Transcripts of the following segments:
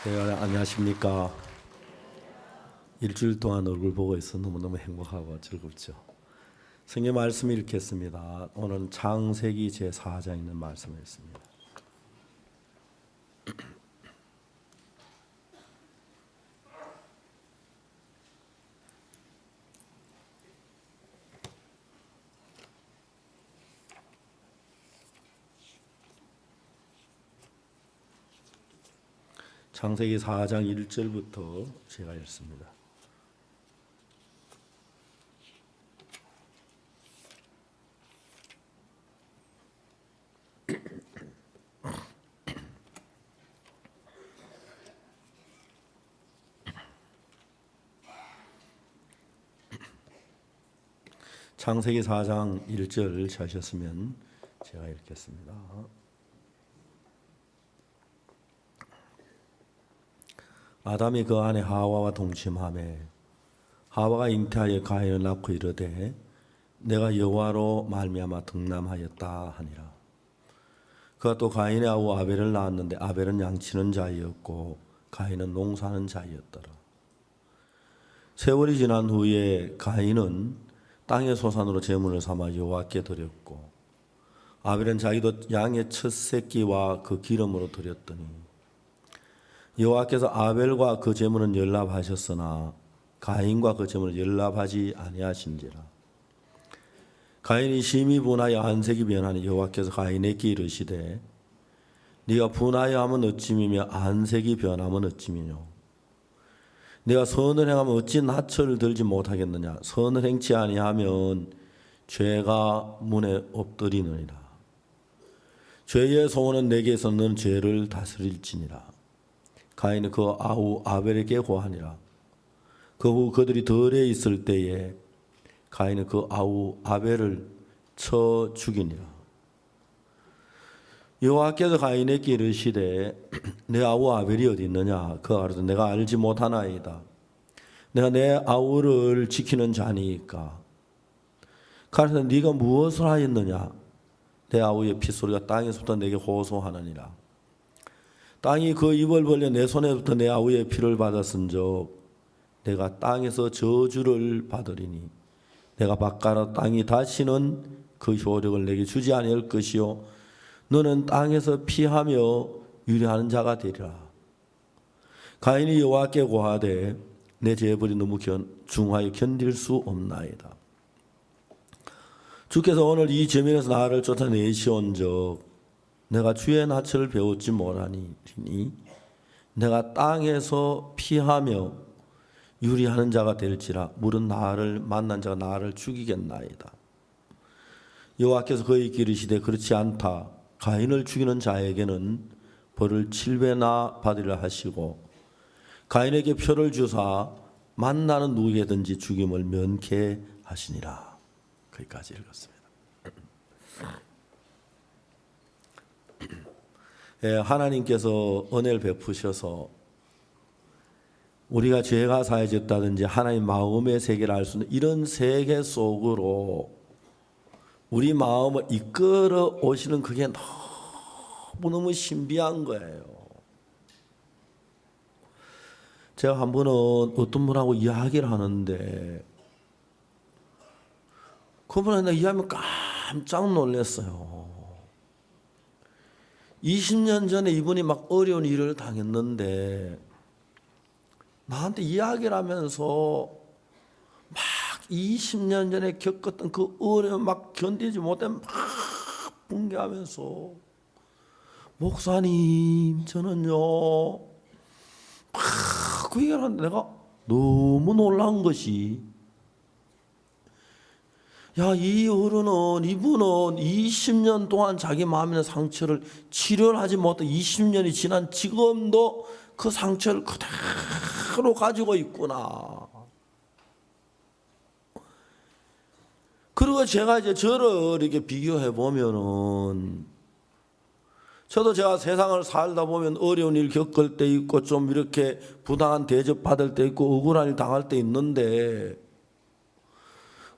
네, 안녕하십니까. 일주일 동안 얼굴 보고 있어 너무너무 행복하고 즐겁죠. 성경 말씀 읽겠습니다. 오늘은 창세기 제4장 있는 말씀을 읽습니다. 창세기 4장 1절부터 제가 읽습니다. 창세기 4장 1절 찾으셨으면 제가 읽겠습니다. 아담이 그 아내 하와와 동침하매 하와가 잉태하여 가인을 낳고 이르되 내가 여호와로 말미암아 득남하였다 하니라. 그가 또 가인의 아우 아벨을 낳았는데 아벨은 양치는 자이었고 가인은 농사하는 자이었더라. 세월이 지난 후에 가인은 땅의 소산으로 제물을 삼아 여호와께 드렸고 아벨은 자기도 양의 첫 새끼와 그 기름으로 드렸더니 여호와께서 아벨과 그 제물은 연납하셨으나 가인과 그 제물은 연납하지 아니하신지라. 가인이 심히 분하여 안색이 변하니 여호와께서 가인에게 이르시되 네가 분하여 하면 어찌미며 안색이 변하면 어찌미뇨. 네가 선을 행하면 어찌 낯을 들지 못하겠느냐. 선을 행치 아니하면 죄가 문에 엎드리느니라. 죄의 소원은 내게서 너는 죄를 다스릴지니라. 가인은 그 아우 아벨에게 고하니라. 그 후 그들이 들에 있을 때에 가인은 그 아우 아벨을 쳐 죽이니라. 여호와께서 가인에게 이르시되 내 아우 아벨이 어디 있느냐. 그가 가로되 내가 알지 못하나이다. 내가 내 아우를 지키는 자니까. 가로되 네가 무엇을 하였느냐. 내 아우의 핏소리가 땅에서부터 내게 호소하느니라. 땅이 그 입을 벌려 내 손에부터 내 아우의 피를 받았은즉 내가 땅에서 저주를 받으리니 내가 바깥 땅이 다시는 그 효력을 내게 주지 아니할 것이요 너는 땅에서 피하며 유리하는 자가 되리라. 가인이 여호와께 고하되 내 죄벌이 너무 중하여 견딜 수 없나이다. 주께서 오늘 이 저면에서 나를 쫓아내시온즉 내가 주의 낯을 배웠지 못하니 내가 땅에서 피하며 유리하는 자가 될지라. 물은 나를 만난 자가 나를 죽이겠나이다. 여호와께서 그에게 이르시되 그렇지 않다. 가인을 죽이는 자에게는 벌을 7배나 받으려 하시고 가인에게 표를 주사 만나는 누구에든지 죽임을 면케 하시니라. 거기까지 읽었습니다. 하나님께서 은혜를 베푸셔서 우리가 죄가 사해졌다든지 하나님 마음의 세계를 알 수 있는 이런 세계 속으로 우리 마음을 이끌어 오시는 그게 너무너무 신비한 거예요. 제가 한 번은 어떤 분하고 이야기를 하는데 그분한테 이야기하면 깜짝 놀랐어요. 20년 전에 이분이 막 어려운 일을 당했는데 나한테 이야기를 하면서 막 20년 전에 겪었던 그 어려움 막 견디지 못해 막 붕괴하면서 목사님 저는요 막 그 얘기를 하는데 내가 너무 놀란 것이 야, 이분은 20년 동안 자기 마음의 상처를 치료를 하지 못해 20년이 지난 지금도 그 상처를 그대로 가지고 있구나. 그리고 제가 이제 저를 이렇게 비교해 보면은 저도 제가 세상을 살다 보면 어려운 일 겪을 때 있고 좀 이렇게 부당한 대접 받을 때 있고 억울한 일 당할 때 있는데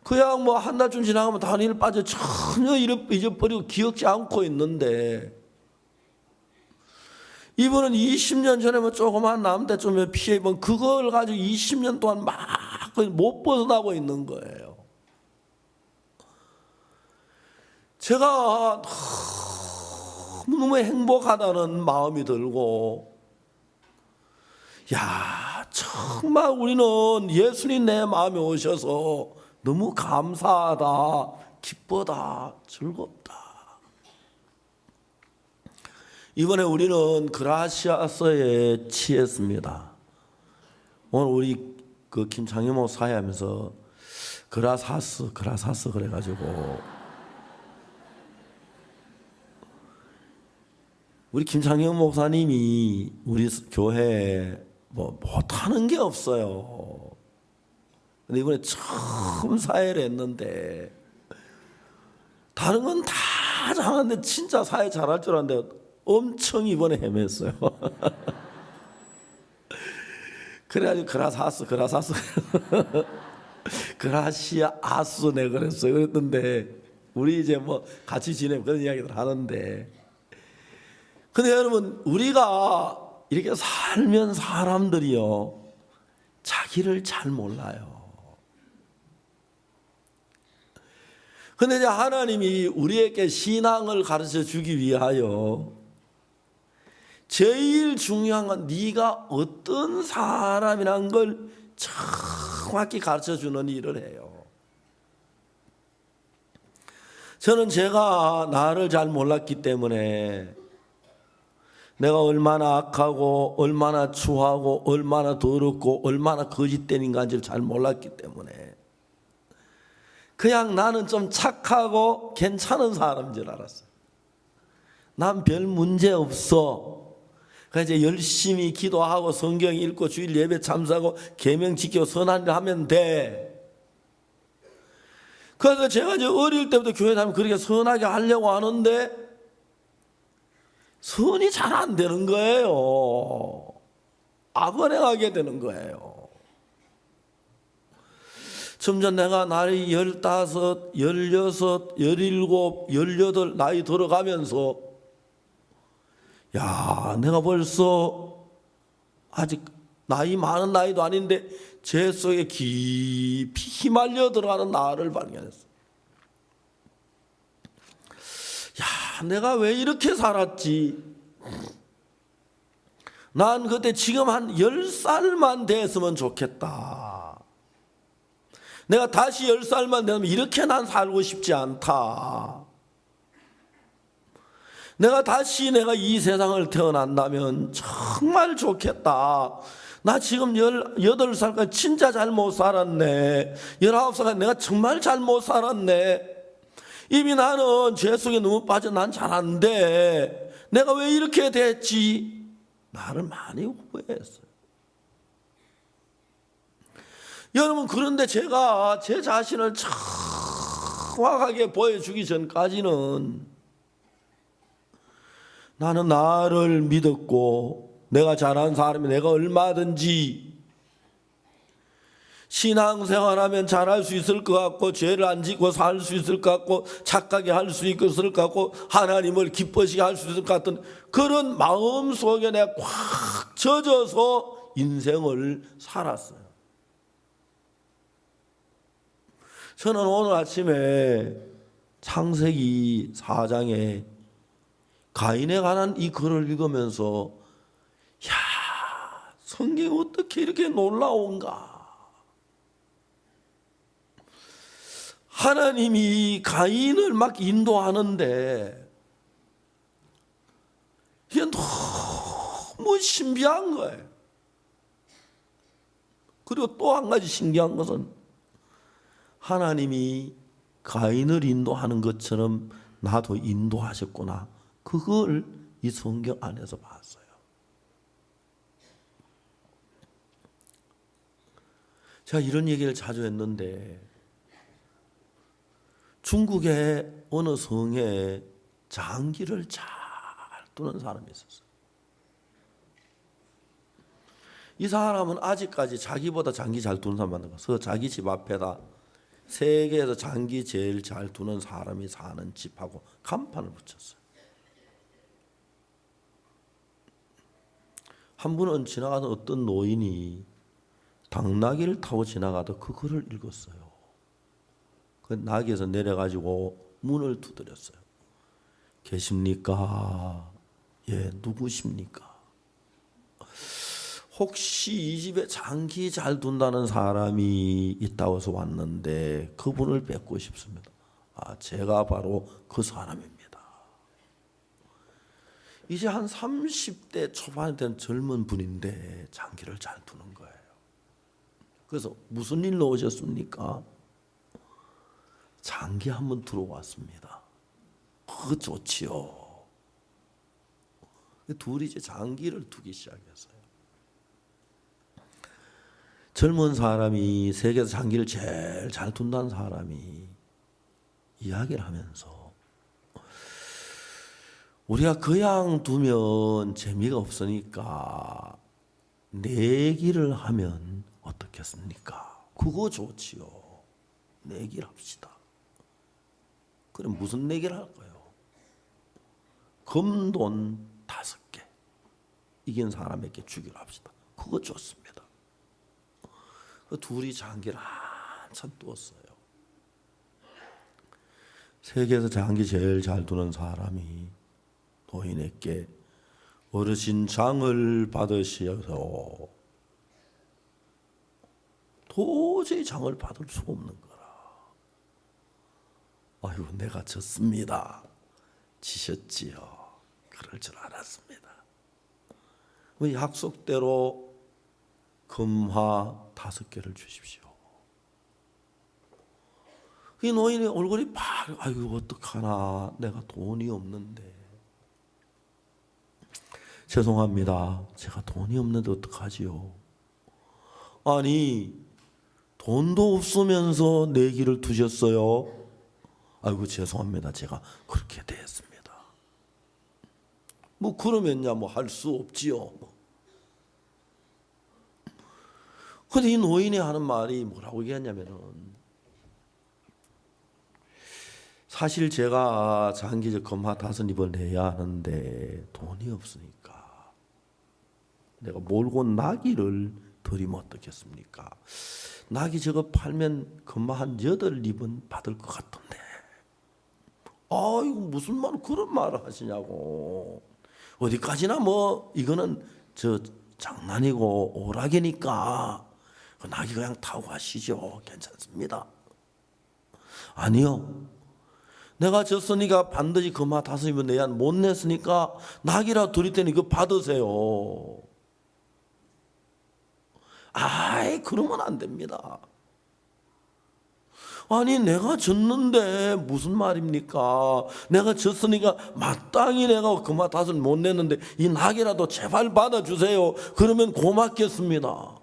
그냥 뭐 한 달쯤 지나가면 단일 빠져 전혀 잊어버리고 기억지 않고 있는데 이분은 20년 전에 뭐 조그만 나무대 좀 피해 입은 그걸 가지고 20년 동안 막 못 벗어나고 있는 거예요. 제가 너무 행복하다는 마음이 들고, 야, 정말 우리는 예수님 내 마음에 오셔서 너무 감사하다, 기쁘다, 즐겁다. 이번에 우리는 그라시아서에 취했습니다. 오늘 우리 그 김창희 목사 하면서 그라사스 그래가지고 우리 김창희 목사님이 우리 교회에 뭐 못하는 게 없어요. 근데 이번에 처음 사회를 했는데 다른 건 다 잘하는데 진짜 사회 잘할 줄 알았는데 엄청 이번에 헤맸어요. 그래가지고 그라사스 그라시아스 내 그랬어요. 그랬는데 우리 이제 뭐 같이 지내고 그런 이야기들 하는데, 근데 여러분 우리가 이렇게 살면 사람들이요 자기를 잘 몰라요. 근데 이제 하나님이 우리에게 신앙을 가르쳐 주기 위하여 제일 중요한 건 네가 어떤 사람이란 걸 정확히 가르쳐 주는 일을 해요. 저는 제가 나를 잘 몰랐기 때문에 내가 얼마나 악하고 얼마나 추하고 얼마나 더럽고 얼마나 거짓된인가를 잘 몰랐기 때문에 그냥 나는 좀 착하고 괜찮은 사람인 줄 알았어요. 난 별 문제 없어. 그래서 이제 열심히 기도하고 성경 읽고 주일 예배 참석하고 계명 지키고 선한 일 하면 돼. 그래서 제가 이제 어릴 때부터 교회 다니면 그렇게 선하게 하려고 하는데 선이 잘 안 되는 거예요. 악언행하게 되는 거예요. 점점 내가 나이 15, 16, 17, 18 나이 들어가면서 야, 내가 벌써 아직 나이 많은 나이도 아닌데 죄 속에 깊이 휘말려 들어가는 나를 발견했어. 야, 내가 왜 이렇게 살았지? 난 그때 지금 한 10살만 됐으면 좋겠다. 내가 다시 10살만 되면 이렇게 난 살고 싶지 않다. 내가 다시 이 세상을 태어난다면 정말 좋겠다. 나 지금 18살까지 진짜 잘못 살았네. 19살까지 내가 정말 잘못 살았네. 이미 나는 죄 속에 너무 빠져 난 잘 안 돼. 내가 왜 이렇게 됐지? 나를 많이 후회했어요. 여러분, 그런데 제가 제 자신을 정확하게 보여주기 전까지는 나는 나를 믿었고 내가 잘한 사람이 내가 얼마든지 신앙생활하면 잘할 수 있을 것 같고 죄를 안 짓고 살 수 있을 것 같고 착하게 할 수 있을 것 같고 하나님을 기뻐시게 할 수 있을 것 같은 그런 마음속에 내가 꽉 젖어서 인생을 살았어요. 저는 오늘 아침에 창세기 4장에 가인에 관한 이 글을 읽으면서 야, 성경이 어떻게 이렇게 놀라운가. 하나님이 가인을 막 인도하는데 이게 너무 신비한 거예요. 그리고 또 한 가지 신기한 것은 하나님이 가인을 인도하는 것처럼 나도 인도하셨구나. 그걸 이 성경 안에서 봤어요. 제가 이런 얘기를 자주 했는데 중국의 어느 성에 장기를 잘 두는 사람이 있었어요. 이 사람은 아직까지 자기보다 장기 잘 두는 사람 만난 거예요. 자기 집 앞에다 세계에서 장기 제일 잘 두는 사람이 사는 집하고 간판을 붙였어요. 한 분은 지나가던 어떤 노인이 당나귀를 타고 지나가다 그 글을 읽었어요. 그 나귀에서 내려가지고 문을 두드렸어요. 계십니까? 예, 누구십니까? 혹시 이 집에 장기 잘 둔다는 사람이 있다고 해서 왔는데 그분을 뵙고 싶습니다. 아, 제가 바로 그 사람입니다. 이제 한 30대 초반에 된 젊은 분인데 장기를 잘 두는 거예요. 그래서 무슨 일로 오셨습니까? 장기 한번 들어왔습니다. 그거 좋지요. 둘이 이제 장기를 두기 시작했어요. 젊은 사람이 세계에서 장기를 제일 잘 둔다는 사람이 이야기를 하면서 우리가 그냥 두면 재미가 없으니까 내기를 하면 어떻겠습니까? 그거 좋지요. 내기를 합시다. 그럼 무슨 내기를 할까요? 금돈 5개 이긴 사람에게 주기로 합시다. 그거 좋습니다. 그 둘이 장기를 한참 두었어요. 세계에서 장기 제일 잘 두는 사람이 노인에게 어르신 장을 받으셔서 도저히 장을 받을 수 없는 거라. 아이고 내가 졌습니다. 지셨지요. 그럴 줄 알았습니다. 약속대로 금화 5개를 주십시오. 이 노인의 얼굴이 파래. 아이고 어떡하나 내가 돈이 없는데. 죄송합니다. 제가 돈이 없는데 어떡하지요? 아니 돈도 없으면서 내기를 두셨어요. 아이고 죄송합니다. 제가 그렇게 됐습니다. 뭐 그러면야 뭐 할 수 없지요. 근데 이 노인이 하는 말이 뭐라고 얘기했냐면은 사실 제가 장기적 금화 5입을 내야 하는데 돈이 없으니까 내가 몰고 나귀를 드리면 어떻겠습니까? 나귀 저거 팔면 금화 한 8입은 받을 것 같던데. 아이고 무슨 말 그런 말을 하시냐고. 어디까지나 뭐 이거는 저 장난이고 오락이니까 그 나귀 그냥 타고 가시죠. 괜찮습니다. 아니요. 내가 졌으니까 반드시 금화 5입을 내야 못 냈으니까 나귀라 드릴 테니 그거 받으세요. 아이 그러면 안 됩니다. 아니 내가 졌는데 무슨 말입니까? 내가 졌으니까 마땅히 내가 금화 5을 못 냈는데 이 나귀라도 제발 받아주세요. 그러면 고맙겠습니다.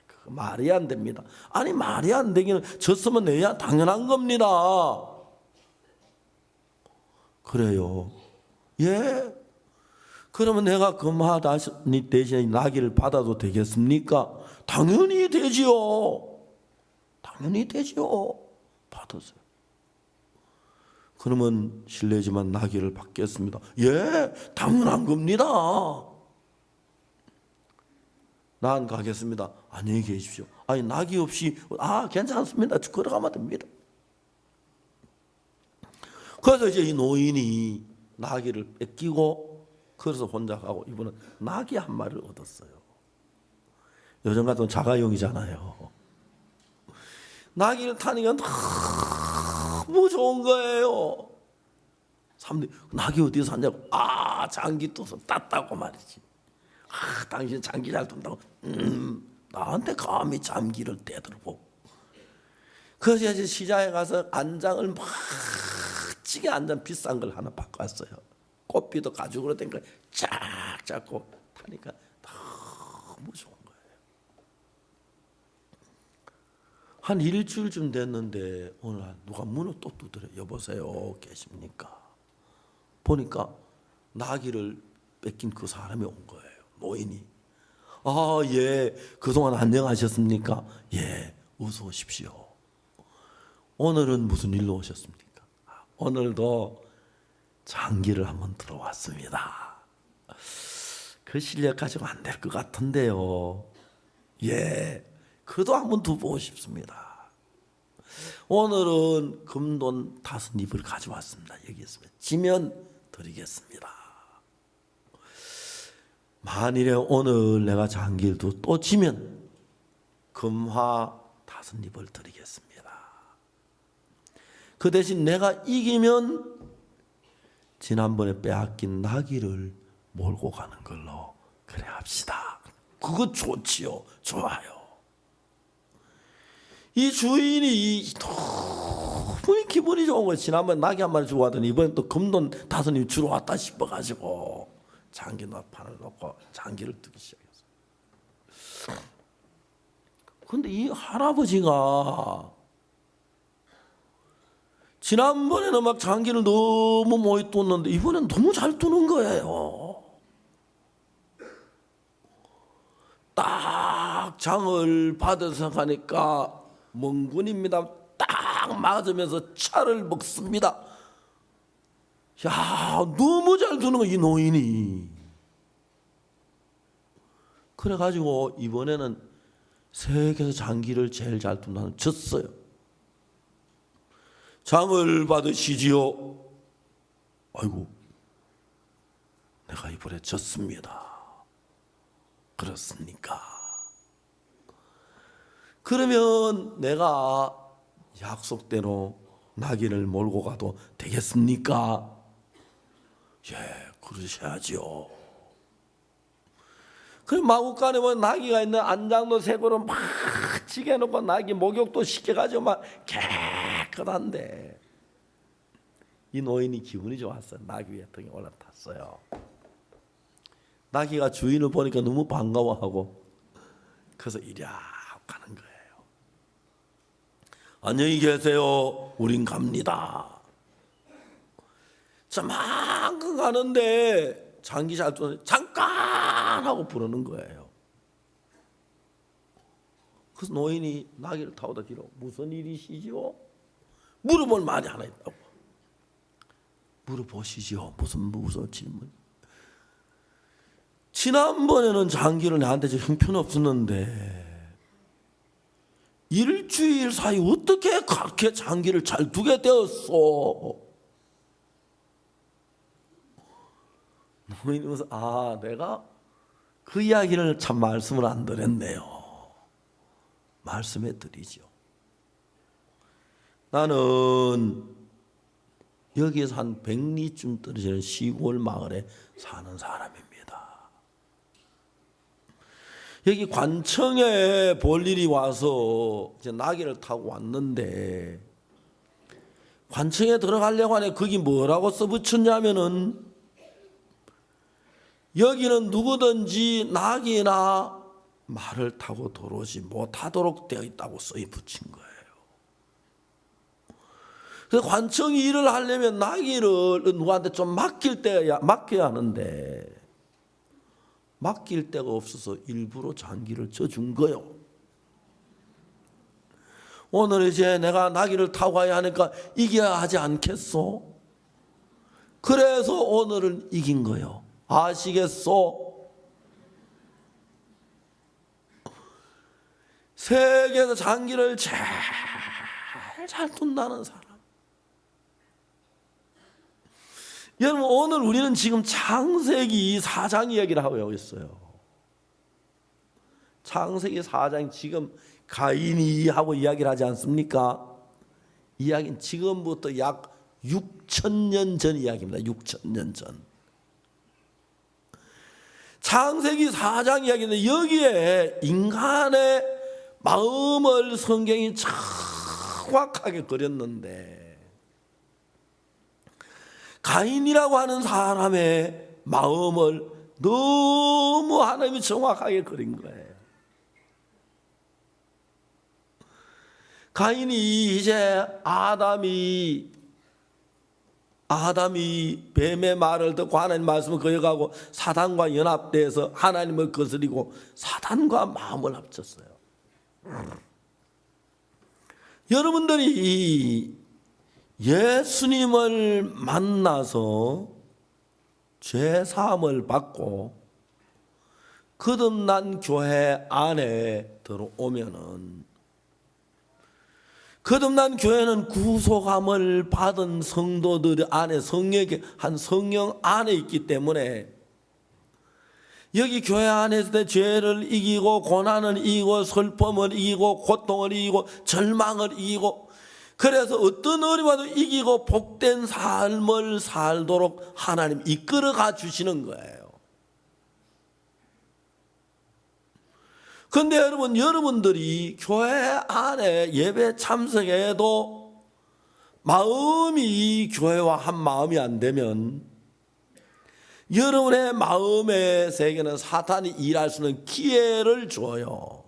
그 말이 안 됩니다. 아니 말이 안 되기는 졌으면 내야 당연한 겁니다. 그래요. 예. 그러면 내가 금화 대신에 나귀를 받아도 되겠습니까? 당연히 되지요. 당연히 되지요. 받으세요. 그러면 실례지만 나귀를 받겠습니다. 예, 당연한 겁니다. 난 가겠습니다. 안녕히 계십시오. 아니 나귀 없이 괜찮습니다. 걸어가면 됩니다. 그래서 이제 이 노인이 나귀를 뺏기고 그래서 혼자 가고 이분은 나귀 한 마리를 얻었어요. 요즘 같은 자가용이잖아요. 나귀를 타니까 너무 좋은 거예요. 사람들이 나귀 어디서 샀냐고. 장기 둬서 땄다고 말이지. 당신 장기 잘 둔다고. 나한테 감히 장기를 대들고. 그래서 이제 시장에 가서 안장을 멋지게 안장 비싼 걸 하나 바꿨어요. 꽃비도 가죽으로 된 걸 쫙 잡고 타니까 너무 좋은 거예요. 한 일주일쯤 됐는데 오늘 누가 문을 또 두드려. 여보세요 계십니까? 보니까 나귀를 뺏긴 그 사람이 온 거예요. 노인이. 예, 그동안 안녕하셨습니까? 예, 어서 오십시오. 오늘은 무슨 일로 오셨습니까? 오늘도 장기를 한번 들어왔습니다. 그 실력 가지고 안 될 것 같은데요. 예, 그래도 한번 두보고 싶습니다. 오늘은 금돈 5입을 가져왔습니다. 여기 있습니다. 지면 드리겠습니다. 만일에 오늘 내가 장기를 또 지면 금화 5입을 드리겠습니다. 그 대신 내가 이기면 지난번에 빼앗긴 나귀를 몰고 가는 걸로 그래 합시다. 그거 좋지요. 좋아요. 이 주인이 너무 기분이 좋은 거예요. 지난번에 나귀 한 마리 주고 왔더니 이번엔 또 금돈 5입 주러 왔다 싶어가지고 장기 나판을 놓고 장기를 뜨기 시작했어요. 그런데 이 할아버지가 지난번에는 막 장기를 너무 많이 떴는데 이번엔 너무 잘 뜨는 거예요. 딱 장을 받아서 가니까 멍군입니다. 딱 맞으면서 차를 먹습니다. 야, 너무 잘 두는 거야, 이 노인이. 그래가지고 이번에는 세계에서 장기를 제일 잘 둔다는 졌어요. 장을 받으시지요. 아이고, 내가 이번에 졌습니다. 그렇습니까? 그러면 내가 약속대로 나귀를 몰고 가도 되겠습니까? 예, 그러셔야죠. 그럼 마구간에 뭐 나귀가 있는 안장도 새고로 막 지게 해놓고 나귀 목욕도 시켜가지고 막 깨끗한데 이 노인이 기분이 좋았어요. 나귀 위에 등에 올라탔어요. 나귀가 주인을 보니까 너무 반가워하고 그래서 이리 가는 거예요. 안녕히 계세요. 우린 갑니다. 저만큼 가는데 장기 잘 두는 잠깐 하고 부르는 거예요. 그래서 노인이 나귀를 타고다 길어 무슨 일이시죠? 물어볼 말이 하나 있다고. 물어보시죠. 무슨 질문? 지난번에는 장기를 내한테 형편없었는데 일주일 사이 어떻게 그렇게 장기를 잘 두게 되었어? 노인이면서 내가 그 이야기를 참 말씀을 안 드렸네요. 말씀해 드리죠. 나는 여기에서 한 100리쯤 떨어지는 시골 마을에 사는 사람입니다. 여기 관청에 볼 일이 와서 이제 나귀를 타고 왔는데 관청에 들어가려고 하네. 거기 뭐라고 써붙였냐면은 여기는 누구든지 나귀나 말을 타고 들어오지 못하도록 되어 있다고 써이 붙인 거예요. 그래서 관청이 일을 하려면 나귀를 누구한테 좀 맡겨야 하는데 맡길 데가 없어서 일부러 장기를 져준 거예요. 오늘 이제 내가 나귀를 타고 가야 하니까 이겨야 하지 않겠소? 그래서 오늘은 이긴 거예요. 아시겠소? 세계에서 장기를 제일 잘 둔다는 사람. 여러분, 오늘 우리는 지금 창세기 4장 이야기를 하고 있어요. 창세기 4장 지금 가인이 하고 이야기를 하지 않습니까? 이야기는 지금부터 약 6,000년 전 이야기입니다. 6,000년 전. 창세기 4장 이야기인데 여기에 인간의 마음을 성경이 정확하게 그렸는데 가인이라고 하는 사람의 마음을 너무 하나님이 정확하게 그린 거예요. 가인이 이제 아담이 뱀의 말을 듣고 하나님 말씀을 거역하고 사단과 연합돼서 하나님을 거스리고 사단과 마음을 합쳤어요. 여러분들이 예수님을 만나서 죄 사함을 받고 거듭난 교회 안에 들어오면은, 거듭난 교회는 구속함을 받은 성도들 안에 한 성령 안에 있기 때문에 여기 교회 안에서 죄를 이기고 고난을 이기고 슬픔을 이기고 고통을 이기고 절망을 이기고, 그래서 어떤 어려움도 이기고 복된 삶을 살도록 하나님 이끌어가 주시는 거예요. 그런데 여러분들이 교회 안에 예배 참석해도 마음이 교회와 한 마음이 안 되면 여러분의 마음의 세계는 사탄이 일할 수 있는 기회를 줘요.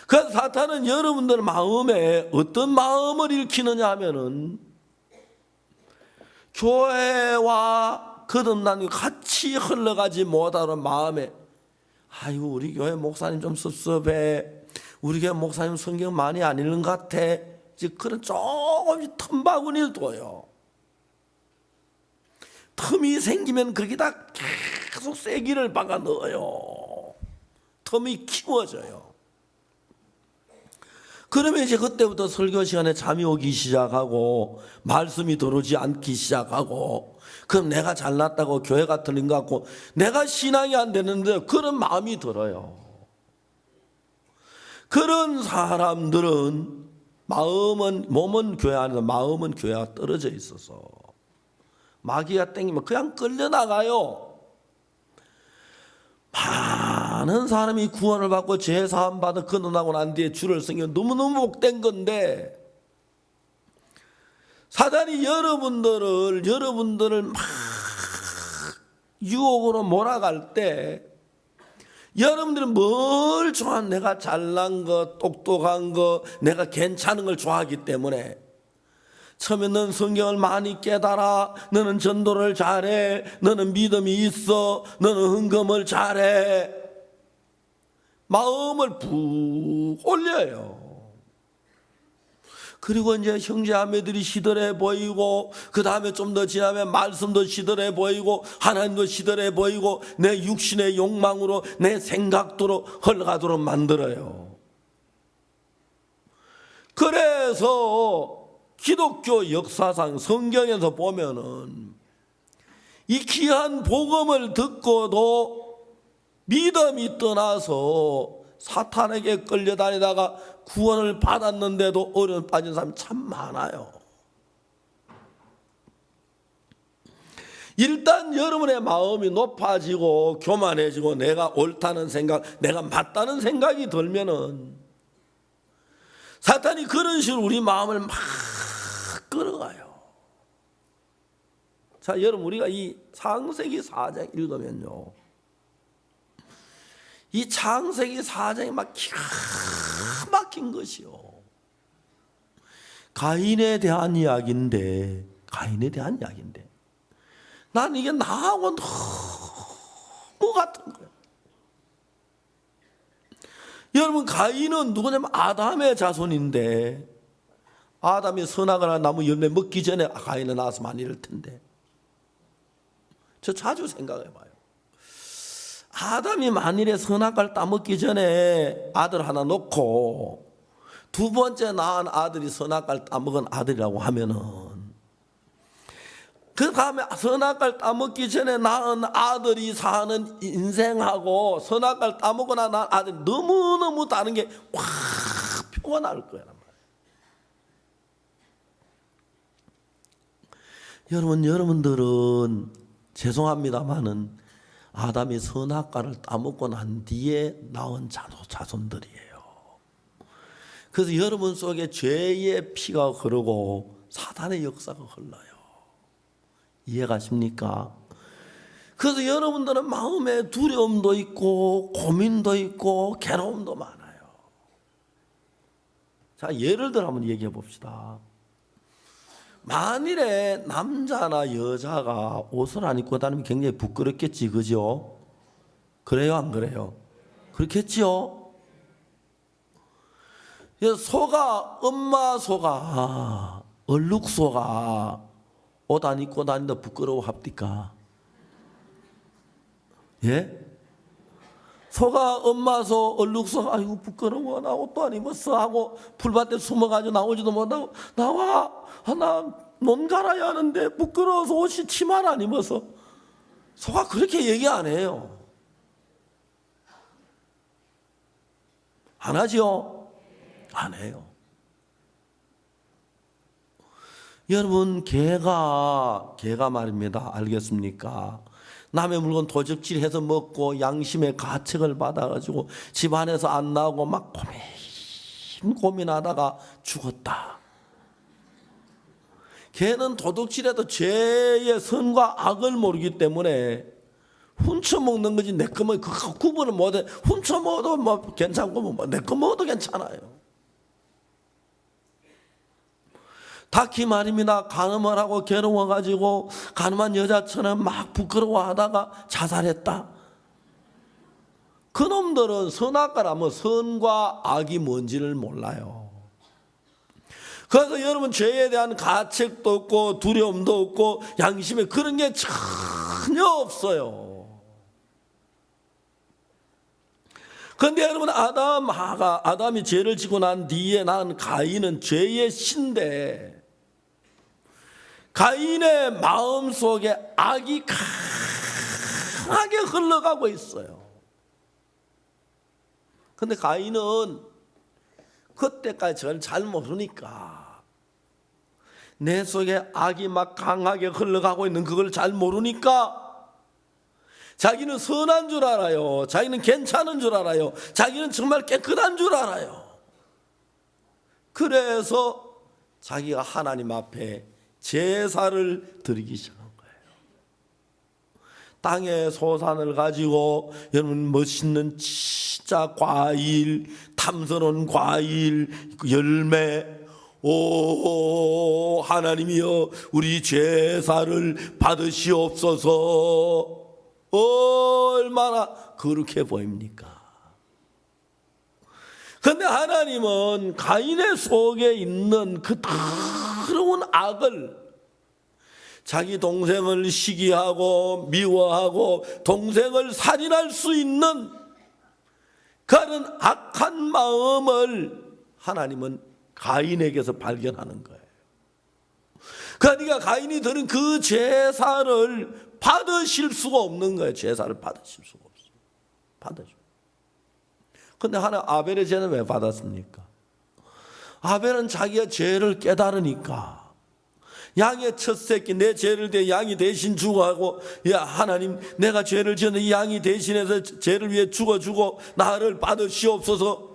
그래서 사탄은 여러분들 마음에 어떤 마음을 일으키느냐 하면은, 교회와 거듭난 같이 흘러가지 못하는 마음에, 아이고 우리 교회 목사님 좀 섭섭해, 우리 교회 목사님 성경 많이 안 읽는 것 같아, 그런 조금씩 틈바구니를 둬요. 틈이 생기면 거기다 계속 쐐기를 박아 넣어요. 틈이 키워져요. 그러면 이제 그때부터 설교 시간에 잠이 오기 시작하고 말씀이 들어오지 않기 시작하고, 그럼 내가 잘났다고 교회가 틀린 것 같고 내가 신앙이 안 되는데 그런 마음이 들어요. 그런 사람들은 몸은 교회 안에서 마음은 교회와 떨어져 있어서 마귀가 땡기면 그냥 끌려나가요. 많은 사람이 구원을 받고 죄사함 받아 거듭나고 난 뒤에 주를 섬기면 너무너무 복된 건데, 사단이 여러분들을 막 유혹으로 몰아갈 때, 여러분들은 뭘 좋아하는, 내가 잘난 거, 똑똑한 거, 내가 괜찮은 걸 좋아하기 때문에, 처음에 너는 성경을 많이 깨달아, 너는 전도를 잘해, 너는 믿음이 있어, 너는 헌금을 잘해, 마음을 푹 올려요. 그리고 이제 형제자매들이 시들해 보이고, 그 다음에 좀 더 지나면 말씀도 시들해 보이고, 하나님도 시들해 보이고, 내 육신의 욕망으로 내 생각대로 흘러가도록 만들어요. 그래서 기독교 역사상 성경에서 보면은 이 귀한 복음을 듣고도 믿음이 떠나서 사탄에게 끌려다니다가 구원을 받았는데도 어려움 빠진 사람이 참 많아요. 일단 여러분의 마음이 높아지고 교만해지고 내가 옳다는 생각, 내가 맞다는 생각이 들면은 사탄이 그런 식으로 우리 마음을 막 끌어가요. 자, 여러분, 우리가 이 창세기 4장 읽으면요, 이 창세기 4장이 막 기가 막힌 것이요, 가인에 대한 이야기인데 난 이게 나하고 너무 같은 거예요. 여러분, 가인은 누구냐면 아담의 자손인데, 아담이 선악을 나무 열매 먹기 전에 가인은 나왔으면 안 이럴 텐데, 저 자주 생각해봐요. 아담이 만일에 선악과를 따먹기 전에 아들 하나 놓고 두 번째 낳은 아들이 선악과를 따먹은 아들이라고 하면은, 그 다음에 선악과를 따먹기 전에 낳은 아들이 사는 인생하고 선악과를 따먹고 난 아들이 너무너무 다른 게 확 표가 날 거란 말이에요. 여러분들은 죄송합니다마는 아담이 선악과를 따먹고 난 뒤에 나온 자손들이에요. 그래서 여러분 속에 죄의 피가 흐르고 사단의 역사가 흘러요. 이해가십니까? 그래서 여러분들은 마음에 두려움도 있고 고민도 있고 괴로움도 많아요. 자, 예를 들어 한번 얘기해 봅시다. 만일에 남자나 여자가 옷을 안 입고 다니면 굉장히 부끄럽겠지, 그죠? 그래요, 안 그래요? 그렇겠지요? 엄마 소가, 얼룩소가 옷 안 입고 다닌다 부끄러워 합니까? 예? 소가 엄마 소 얼룩소 아이고 부끄러워 나 옷도 안 입었어 하고 풀밭에 숨어가지고 나오지도 못하고 나와 나 몸 갈아야 하는데 부끄러워서 옷이 치마를 안 입어서 소가 그렇게 얘기 안 해요. 안 하죠? 안 해요. 여러분 개가 말입니다. 알겠습니까? 남의 물건 도적질해서 먹고 양심의 가책을 받아가지고 집안에서 안 나오고 막 고민하다가 죽었다. 개는 도둑질해도 죄의 선과 악을 모르기 때문에 훔쳐먹는 거지 내 거 먹어 그 구분을 못해. 훔쳐먹어도 뭐 괜찮고 뭐 내 거 먹어도 괜찮아요. 다키 말입니다. 간음을 하고 괴로워가지고 간음한 여자처럼 막 부끄러워하다가 자살했다. 그놈들은 선악과라면 선과 악이 뭔지를 몰라요. 그래서 여러분 죄에 대한 가책도 없고 두려움도 없고 양심에 그런 게 전혀 없어요. 그런데 여러분 아담이 죄를 지고 난 뒤에 난 가인은 죄의 신데 가인의 마음속에 악이 강하게 흘러가고 있어요. 그런데 가인은 그때까지 저를 잘 모르니까 내 속에 악이 막 강하게 흘러가고 있는 그걸 잘 모르니까 자기는 선한 줄 알아요. 자기는 괜찮은 줄 알아요. 자기는 정말 깨끗한 줄 알아요. 그래서 자기가 하나님 앞에 제사를 드리기 시작한 거예요. 땅의 소산을 가지고 여러분 멋있는 진짜 과일, 탐스러운 과일, 열매, 오 하나님이여 우리 제사를 받으시옵소서. 얼마나 거룩해 보입니까? 그런데 하나님은 가인의 속에 있는 그 더러운 악을 자기 동생을 시기하고 미워하고 동생을 살인할 수 있는 그런 악한 마음을 하나님은 가인에게서 발견하는 거예요. 그러니까 가인이 드린 그 제사를 받으실 수가 없는 거예요. 제사를 받으실 수가 없어요. 받으죠. 근데 하나 아벨의 죄는 왜 받았습니까? 아벨은 자기가 죄를 깨달으니까 양의 첫 새끼 내 죄를 대 양이 대신 죽어하고 야 하나님 내가 죄를 지었는데 이 양이 대신해서 죄를 위해 죽어주고 나를 받으시옵소서.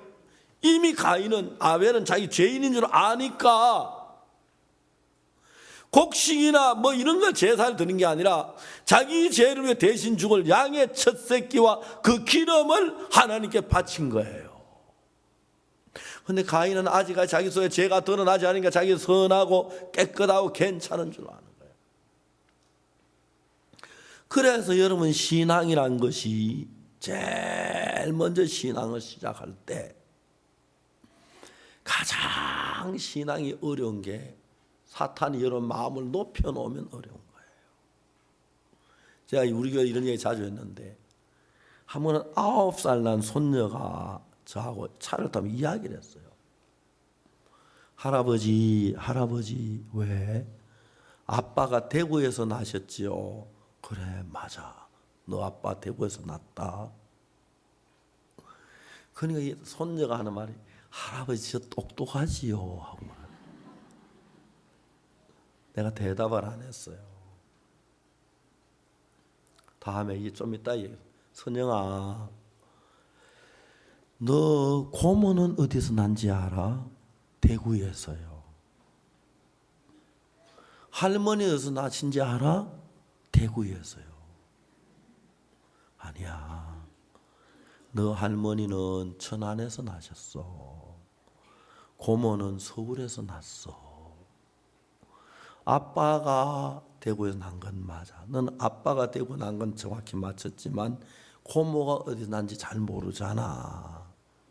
이미 가인은 아벨은 자기 죄인인 줄 아니까 곡식이나 뭐 이런 걸 제사를 드는 게 아니라 자기 죄를 위해 대신 죽을 양의 첫 새끼와 그 기름을 하나님께 바친 거예요. 그런데 가인은 아직까지 자기 속에 죄가 드러나지 않으니까 자기 선하고 깨끗하고 괜찮은 줄 아는 거예요. 그래서 여러분 신앙이란 것이 제일 먼저 신앙을 시작할 때 가장 신앙이 어려운 게 사탄이 여러분 마음을 높여놓으면 어려운 거예요. 제가 우리 교회 이런 얘기 자주 했는데 한 번은 9살 난 손녀가 저하고 차를 타면 이야기를 했어요. 할아버지 왜? 아빠가 대구에서 나셨지요? 그래 맞아. 너 아빠 대구에서 났다. 그러니까 이 손녀가 하는 말이 할아버지 진짜 똑똑하지요 하고 말해요. 내가 대답을 안 했어요. 다음에 이게 좀 이따 얘기해. 선영아, 너 고모는 어디서 난지 알아? 대구에서요. 할머니 어디서 나신지 알아? 대구에서요. 아니야. 너 할머니는 천안에서 나셨어. 고모는 서울에서 났어. 아빠가 대구에서 난 건 맞아. 넌 아빠가 대구 난 건 정확히 맞췄지만 고모가 어디서 난지 잘 모르잖아.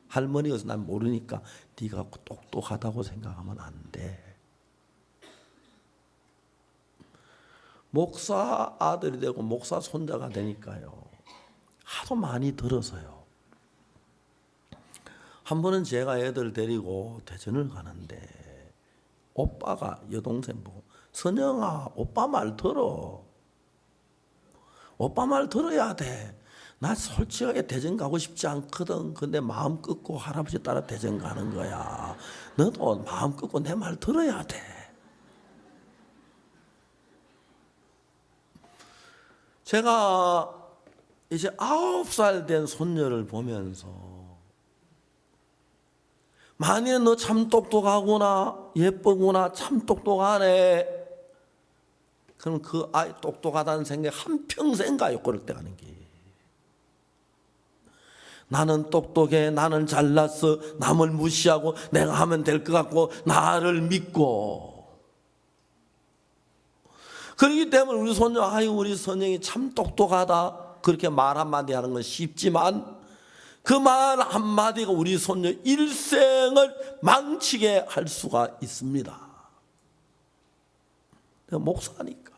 할머니가 어디서 난 모르니까 네가 똑똑하다고 생각하면 안 돼. 목사 아들이 되고 목사 손자가 되니까요. 하도 많이 들어서요. 한 번은 제가 애들 데리고 대전을 가는데 오빠가 여동생 보고 선영아 오빠 말 들어. 오빠 말 들어야 돼. 나 솔직하게 대전 가고 싶지 않거든. 근데 마음 끊고 할아버지 따라 대전 가는 거야. 너도 마음 끊고 내 말 들어야 돼. 제가 이제 9살 된 손녀를 보면서 만일 너 참 똑똑하구나, 예쁘구나, 참 똑똑하네. 그럼 그 아이 똑똑하다는 생각이 한평생 가요. 그럴 때 가는 게. 나는 똑똑해, 나는 잘났어, 남을 무시하고 내가 하면 될 것 같고 나를 믿고. 그렇기 때문에 우리 손녀, 아유 우리 선영이 참 똑똑하다 그렇게 말 한마디 하는 건 쉽지만 그 말 한마디가 우리 손녀 일생을 망치게 할 수가 있습니다. 내가 목사니까.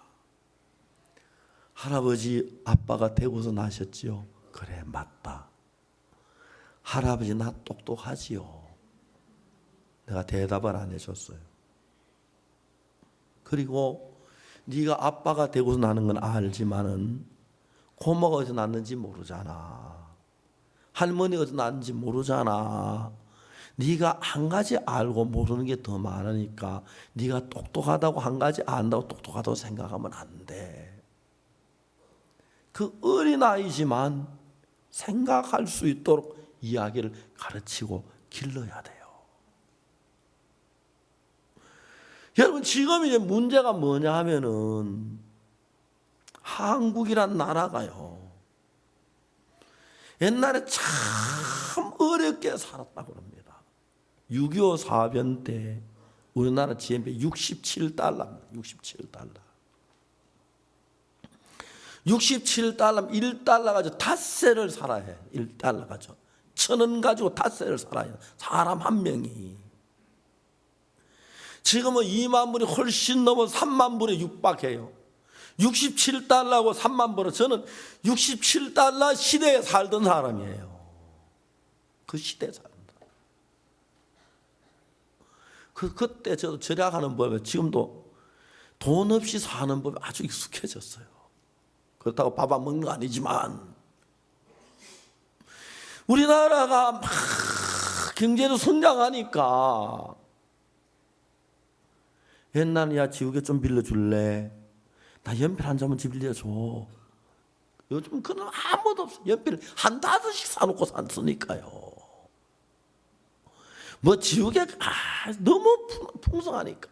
할아버지 아빠가 되고서 나셨지요. 그래 맞다. 할아버지 나 똑똑하지요. 내가 대답을 안 해줬어요. 그리고 네가 아빠가 되고서 나는 건 알지만은 고모가 어디서 났는지 모르잖아. 할머니가 어디서 났는지 모르잖아. 네가 한 가지 알고 모르는 게 더 많으니까 네가 똑똑하다고 한 가지 안다고 똑똑하다고 생각하면 안 돼. 그 어린아이지만 생각할 수 있도록 이야기를 가르치고 길러야 돼요. 여러분 지금 이제 문제가 뭐냐 하면은 한국이란 나라가요. 옛날에 참 어렵게 살았다고 합니다. 6.25 사변 때 우리나라 GNP 67달러입니다. 67달러. 67달러, 1달러 가지고 닷새를 살아야 해요. 1달러 가지고. 1,000원 가지고 닷새를 살아야 해요. 사람 한 명이. 지금은 2만 불이 훨씬 넘어 3만 불에 육박해요. 67달러고 3만 불은 저는 67달러 시대에 살던 사람이에요. 그 시대에 살던 사람. 그때 저도 절약하는 법에 지금도 돈 없이 사는 법에 아주 익숙해졌어요. 그렇다고 밥 안 먹는 거 아니지만 우리나라가 막 경제도 성장하니까 옛날에 야 지우개 좀 빌려줄래? 나 연필 한 장만 빌려줘. 요즘 그건 아무도 없어. 연필 한 5씩 사놓고 쓰니까요. 뭐 지우개가 너무 풍성하니까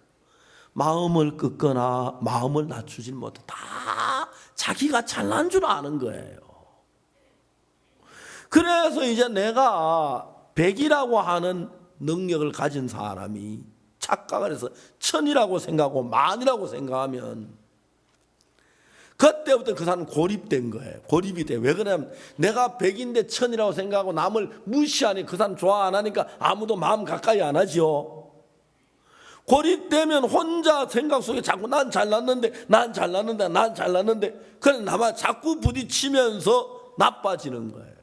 마음을 끄거나 마음을 낮추지 못해. 다 자기가 잘난 줄 아는 거예요. 그래서 이제 내가 백이라고 하는 능력을 가진 사람이 착각을 해서 천이라고 생각하고 만이라고 생각하면 그때부터 그 사람은 고립된 거예요. 고립이 돼. 왜 그러냐면 내가 백인데 천이라고 생각하고 남을 무시하니 그 사람 좋아 안 하니까 아무도 마음 가까이 안 하지요. 고립되면 혼자 생각 속에 자꾸 난 잘났는데 난 잘났는데 난 잘났는데 그래 나만 자꾸 부딪히면서 나빠지는 거예요.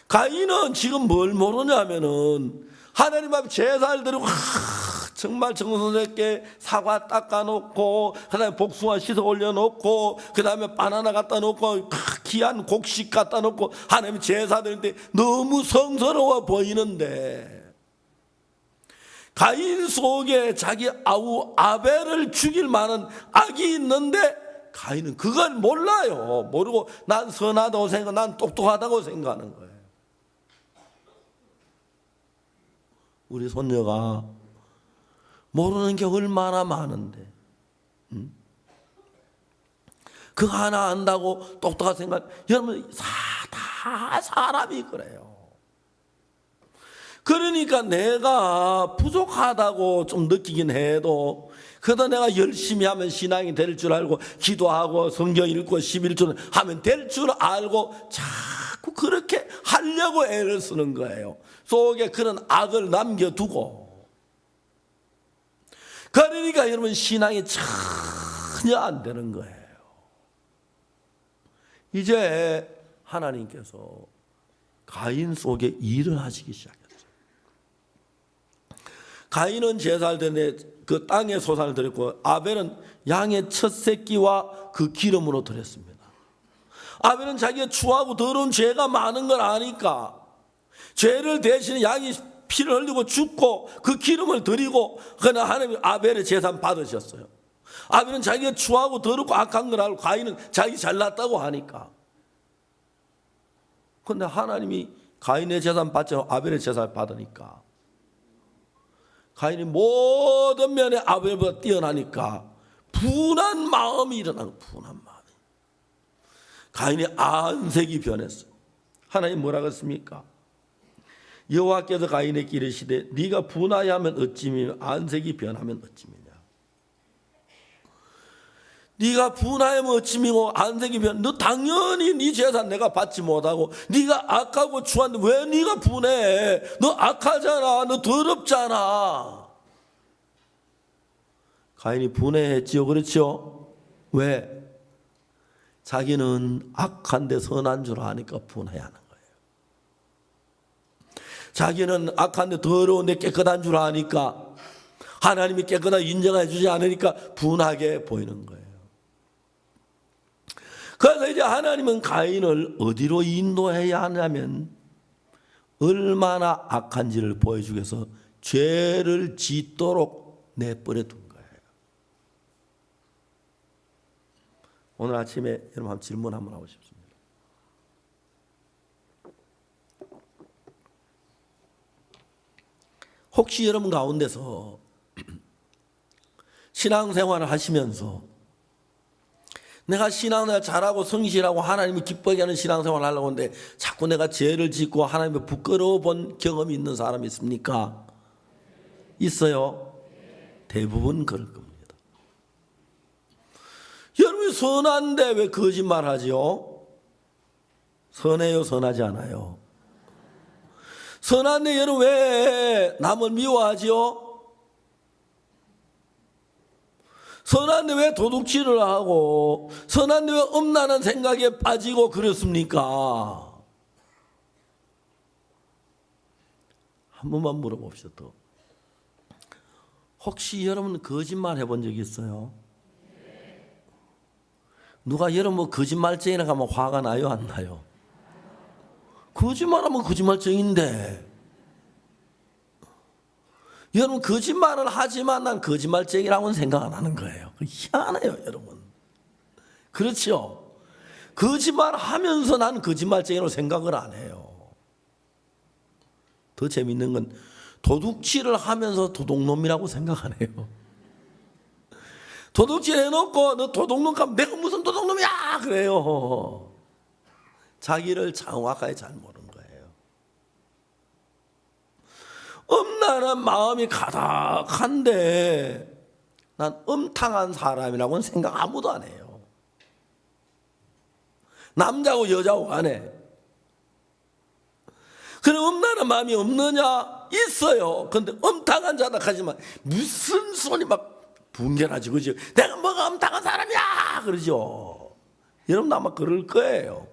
가인은 지금 뭘 모르냐면은 하나님 앞에 제사를 드리고 정말 정성스럽게 사과 닦아놓고 그 다음에 복숭아 씻어 올려놓고 그 다음에 바나나 갖다 놓고 귀한 곡식 갖다 놓고 하나님 제사 드릴 때 너무 성스러워 보이는데 가인 속에 자기 아우 아벨을 죽일 만한 악이 있는데 가인은 그걸 몰라요. 모르고 난 선하다고 생각, 난 똑똑하다고 생각하는 거예요. 우리 손녀가 모르는 게 얼마나 많은데 그거 하나 안다고 똑똑한 생각. 여러분 다 사람이 그래요. 그러니까 내가 부족하다고 좀 느끼긴 해도 그래도 내가 열심히 하면 신앙이 될 줄 알고 기도하고 성경 읽고 11조는 하면 될 줄 알고 자꾸 그렇게 하려고 애를 쓰는 거예요. 속에 그런 악을 남겨두고. 그러니까 여러분 신앙이 전혀 안 되는 거예요. 이제 하나님께서 가인 속에 일을 하시기 시작했어요. 가인은 제사를 드렸는데 그 땅의 소산을 드렸고, 아벨은 양의 첫 새끼와 그 기름으로 드렸습니다. 아벨은 자기가 추하고 더러운 죄가 많은 걸 아니까 죄를 대신에 양이 피를 흘리고 죽고 그 기름을 드리고, 그러나 하나님이 아벨의 제사 받으셨어요. 아벨은 자기가 추하고 더럽고 악한 걸 알고, 가인은 자기 잘났다고 하니까. 그런데 하나님이 가인의 제사 받지 않고 아벨의 제사를 받으니까, 가인이 모든 면에 아벨보다 뛰어나니까 분한 마음이 일어나고, 분한 마음이. 가인의 안색이 변했어요. 하나님 뭐라고 했습니까? 여호와께서 가인에게 이르시되 네가 분하여하면 어찌미며 안색이 변하면 어찌미냐. 네가 분하여면 어찌미고 안색이 변, 너 당연히 네 재산 내가 받지 못하고 네가 악하고 추한데 왜 네가 분해? 너 악하잖아, 너 더럽잖아. 가인이 분해했지요. 그렇죠? 왜? 자기는 악한데 선한 줄 아니까 분해하는 거예요. 자기는 악한데 더러운데 깨끗한 줄 아니까, 하나님이 깨끗하게 인정해 주지 않으니까 분하게 보이는 거예요. 그래서 이제 하나님은 가인을 어디로 인도해야 하냐면, 얼마나 악한지를 보여주기 위해서 죄를 짓도록 내버려 둔 거예요. 오늘 아침에 여러분 한번 질문 한번 하고 싶습니다. 혹시 여러분 가운데서 신앙생활을 하시면서 내가 신앙생활 잘하고 성실하고 하나님이 기쁘게 하는 신앙생활을 하려고 하는데 자꾸 내가 죄를 짓고 하나님을 부끄러워 본 경험이 있는 사람이 있습니까? 있어요? 대부분 그럴 겁니다. 여러분이 선한데 왜 거짓말하지요? 선해요, 선하지 않아요? 선한데 여러분 왜 남을 미워하지요? 선한데 왜 도둑질을 하고, 선한데 왜 음란한 생각에 빠지고 그렇습니까? 한 번만 물어봅시다. 또 혹시 여러분 거짓말 해본 적 있어요? 누가 여러분 뭐 거짓말쟁이라 하면 화가 나요, 안 나요? 거짓말하면 거짓말쟁인데, 여러분 거짓말을 하지만 난 거짓말쟁이라고는 생각 안 하는 거예요. 희한해요, 여러분. 그렇죠? 거짓말하면서 난 거짓말쟁이라고 생각을 안 해요. 더 재밌는 건 도둑질을 하면서 도둑놈이라고 생각 안 해요. 도둑질 해놓고 너 도둑놈 가면 내가 무슨 도둑놈이야 그래요. 자기를 정확하게 잘 모르는 거예요. 음란한 마음이 가득한데 난 음탕한 사람이라고는 생각 아무도 안 해요. 남자고 여자고 안 해. 그럼 음란한 마음이 없느냐? 있어요. 그런데 음탕한 자다 하지만 무슨 손이 막 분개나지, 그죠? 내가 뭐가 음탕한 사람이야 그러죠. 여러분 아마 그럴 거예요.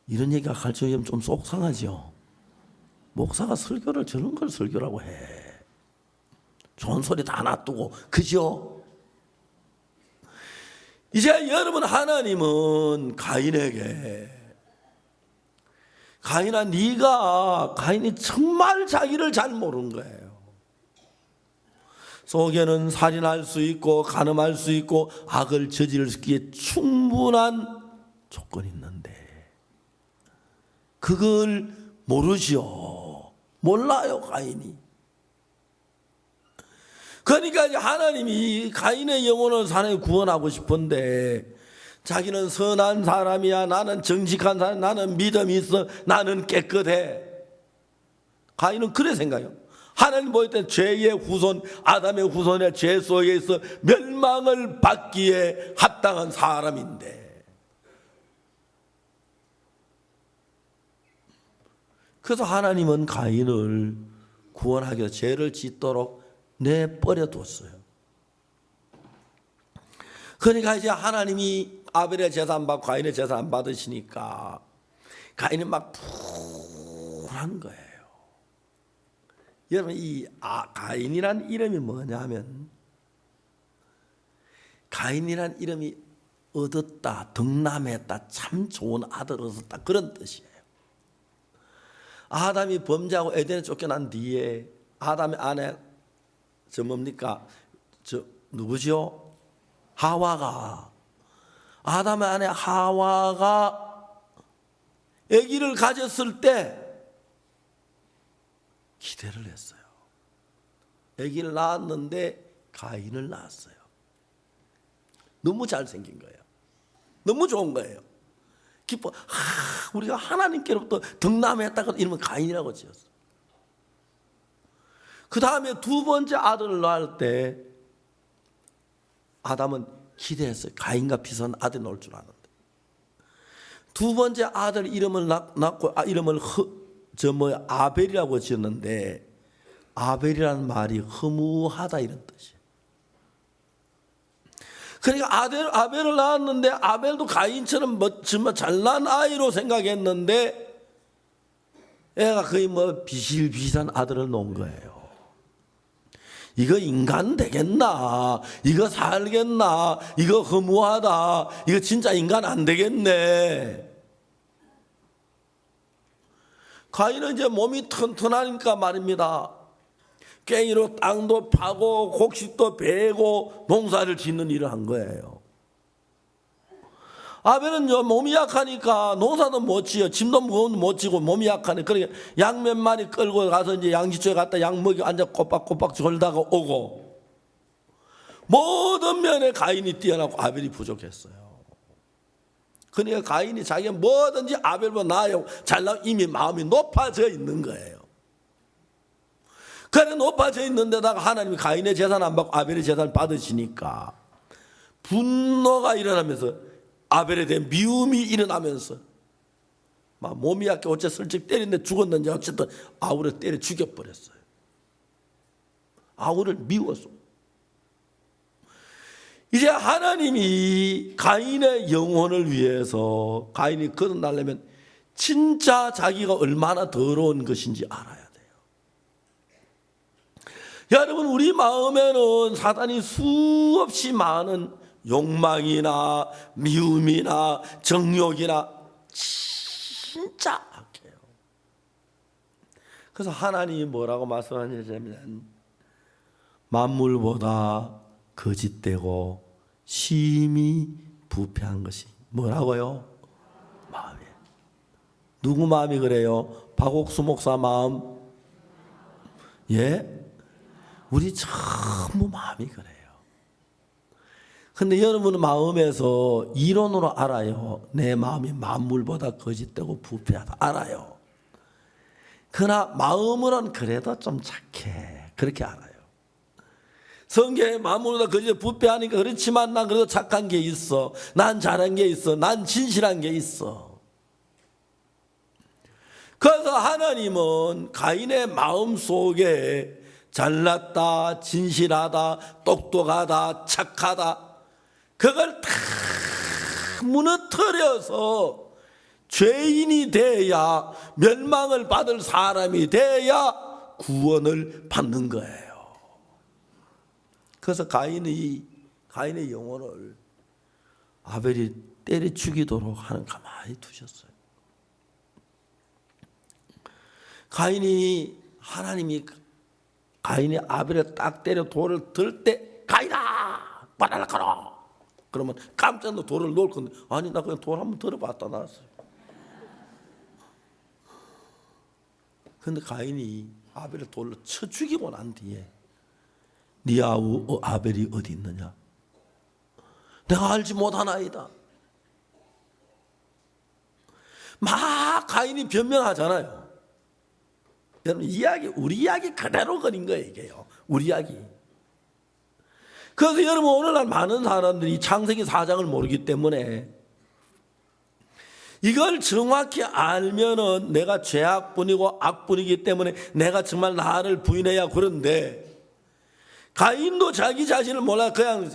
이런 얘기가 가르쳐주면 좀 속상하죠. 목사가 설교를 저런 걸 설교라고 해. 좋은 소리 다 놔두고, 그죠? 이제 여러분, 하나님은 가인에게, 가인아 네가, 가인이 정말 자기를 잘 모르는 거예요. 속에는 살인할 수 있고 간음할 수 있고 악을 저지르기에 충분한 조건이 있는데 그걸 모르죠. 몰라요, 가인이. 그러니까 하나님이 가인의 영혼을 사람이 구원하고 싶은데 자기는 선한 사람이야, 나는 정직한 사람, 나는 믿음이 있어, 나는 깨끗해. 가인은 그래 생각해요. 하나님 보일 때 죄의 후손, 아담의 후손의 죄 속에서 멸망을 받기에 합당한 사람인데, 그래서 하나님은 가인을 구원하기 위해서 죄를 짓도록 내버려 뒀어요. 그러니까 이제 하나님이 아벨의 제사 안 받고 가인의 제사 안 받으시니까 가인은 막 불안한 거예요. 여러분 이 가인이란 이름이 뭐냐면 가인이란 이름이 얻었다, 덕남했다, 참 좋은 아들 얻었다 그런 뜻이에요. 아담이 범죄하고 에덴에 쫓겨난 뒤에 아담의 아내 저 뭡니까? 저 누구죠? 하와가 아담의 아내 하와가 아기를 가졌을 때 기대를 했어요. 아기를 낳았는데 가인을 낳았어요. 너무 잘생긴 거예요. 너무 좋은 거예요. 기뻐. 우리가 하나님께로부터 덕남했다고 이러면 가인이라고 지었어. 그 다음에 두 번째 아들을 낳을 때 아담은 기대했어요. 가인과 비슷한 아들이 나올 줄 아는데 두 번째 아들 이름을 낳고 이름을 아벨이라고 지었는데 아벨이라는 말이 허무하다 이런 뜻이에요. 그러니까 아벨을 낳았는데 아벨도 가인처럼 정말 잘난 아이로 생각했는데 애가 거의 비실비실한 아들을 놓은 거예요. 이거 인간 되겠나? 이거 살겠나? 이거 허무하다. 이거 진짜 인간 안 되겠네. 가인은 이제 몸이 튼튼하니까 말입니다. 괭이로 땅도 파고 곡식도 베고 농사를 짓는 일을 한 거예요. 아벨은 몸이 약하니까 농사도 못 지어, 짐도 무거운 못 지고 몸이 약하니 그러니까 양 몇 마리 끌고 가서 이제 양지초에 갔다 양 먹이 앉아 꼬박꼬박 졸다가 오고 모든 면에 가인이 뛰어나고 아벨이 부족했어요. 그러니까 가인이 자기가 뭐든지 아벨보다 나아요. 잘나고 이미 마음이 높아져 있는 거예요. 그래 높아져 있는 데다가 하나님이 가인의 재산 안 받고 아벨의 재산을 받으시니까 분노가 일어나면서 아벨에 대한 미움이 일어나면서 막 몸이 약해 어째 슬쩍 때리는데 죽었는지 어쨌든 아우를 때려 죽여버렸어요. 아우를 미웠어. 이제 하나님이 가인의 영혼을 위해서 가인이 거듭나려면 진짜 자기가 얼마나 더러운 것인지 알아야 돼요. 여러분 우리 마음에는 사단이 수없이 많은 욕망이나 미움이나 정욕이나 진짜 악해요. 그래서 하나님이 뭐라고 말씀하냐면 만물보다 거짓되고 심히 부패한 것이 뭐라고요? 마음이에요. 누구 마음이 그래요? 박옥수 목사 마음? 예? 우리 전부 마음이 그래요. 근데 여러분 마음에서 이론으로 알아요. 내 마음이 만물보다 거짓되고 부패하다. 알아요. 그러나 마음으로는 그래도 좀 착해. 그렇게 알아요. 성경에 만물보다 거짓되고 부패하니까 그렇지만 난 그래도 착한 게 있어. 난 잘한 게 있어. 난 진실한 게 있어. 그래서 하나님은 가인의 마음 속에 잘났다, 진실하다, 똑똑하다, 착하다 그걸 다 무너뜨려서 죄인이 돼야 멸망을 받을 사람이 돼야 구원을 받는 거예요. 그래서 가인의 영혼을 아벨이 때려 죽이도록 하는 가만히 두셨어요. 하나님이 가인이 아벨을 딱 때려 돌을 들 때 가인아 바라라카라 그러면 깜짝 놀라 돌을 놓을 건데 아니 나 그냥 돌 한번 들어봤다 나왔어요. 근데 가인이 아벨을 돌로 쳐 죽이고 난 뒤에 네 아우 아벨이 어디 있느냐? 내가 알지 못하나이다. 막 가인이 변명하잖아요. 여러분 우리 이야기 그대로 그린 거예요. 이게요. 우리 이야기. 그래서 여러분 오늘날 많은 사람들이 창세기 4장을 모르기 때문에 이걸 정확히 알면은 내가 죄악뿐이고 악뿐이기 때문에 내가 정말 나를 부인해야 그런데 가인도 자기 자신을 몰라 그냥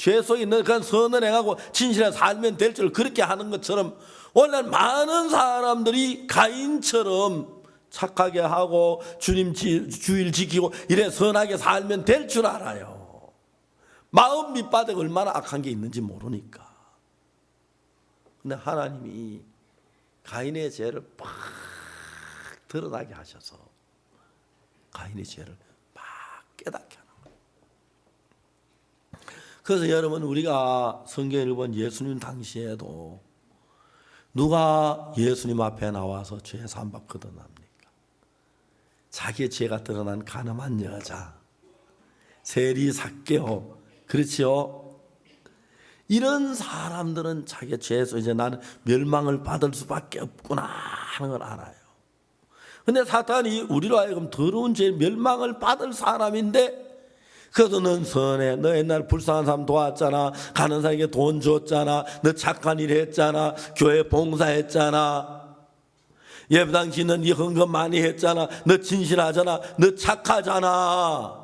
죄 속에 있는 그런 선을 행하고 진실에 살면 될 줄 그렇게 하는 것처럼 오늘 많은 사람들이 가인처럼 착하게 하고 주님 주일 지키고 이래 선하게 살면 될 줄 알아요. 마음 밑바닥에 얼마나 악한 게 있는지 모르니까. 근데 하나님이 가인의 죄를 팍 드러나게 하셔서 가인의 죄를 막 깨닫게 하는 거예요. 그래서 여러분, 우리가 성경을 본 예수님 당시에도 누가 예수님 앞에 나와서 죄 사함받거든 합니까? 자기의 죄가 드러난 가늠한 여자, 세리 삭개오, 그렇지요? 이런 사람들은 자기의 죄에서 이제 나는 멸망을 받을 수밖에 없구나 하는 걸 알아요. 근데 사탄이 우리로 하여금 더러운 죄 멸망을 받을 사람인데, 그래도 넌 선해, 너 옛날 불쌍한 사람 도왔잖아, 가는 사람에게 돈 줬잖아, 너 착한 일 했잖아, 교회 봉사했잖아, 예배당 짓는 네 헌금 많이 했잖아, 너 진실하잖아, 너 착하잖아.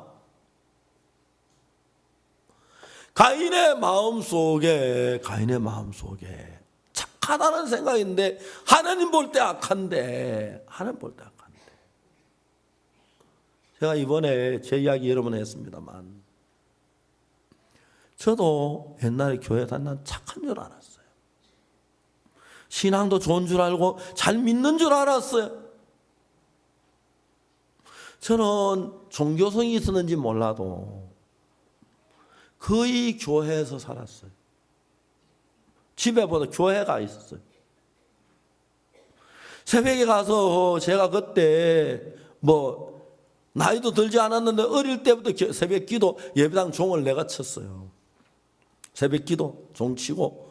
가인의 마음속에 착하다는 생각인데 하나님 볼 때 악한데, 하나님 볼 때 악한데. 제가 이번에 제 이야기 여러 번 했습니다만, 저도 옛날에 교회 다니는 착한 줄 알았어요. 신앙도 좋은 줄 알고 잘 믿는 줄 알았어요. 저는 종교성이 있었는지 몰라도 거의 교회에서 살았어요. 집에보다 교회가 있었어요. 새벽에 가서 제가 그때 나이도 들지 않았는데 어릴 때부터 새벽 기도 예배당 종을 내가 쳤어요. 새벽 기도 종 치고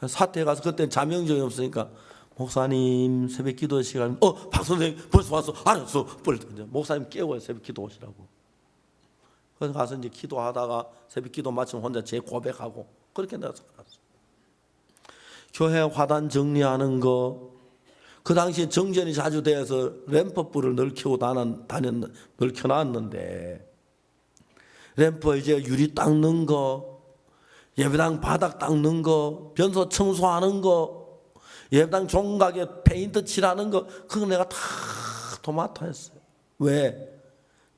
사태에 가서 그때는 자명정이 없으니까 목사님 새벽 기도 시간 박 선생님 벌써 왔어. 알았어. 빨리 목사님 깨워요. 새벽 기도 오시라고. 그래서 가서 이제 기도하다가 새벽 기도 마치면 혼자 제 고백하고 그렇게 내가 살았어. 교회 화단 정리하는 거, 그 당시에 정전이 자주 돼서 램프불을 널켜고 널켜놨는데 램프 이제 유리 닦는 거, 예배당 바닥 닦는 거, 변소 청소하는 거, 예배당 종각에 페인트 칠하는 거, 그거 내가 다 도맡아 했어요. 왜?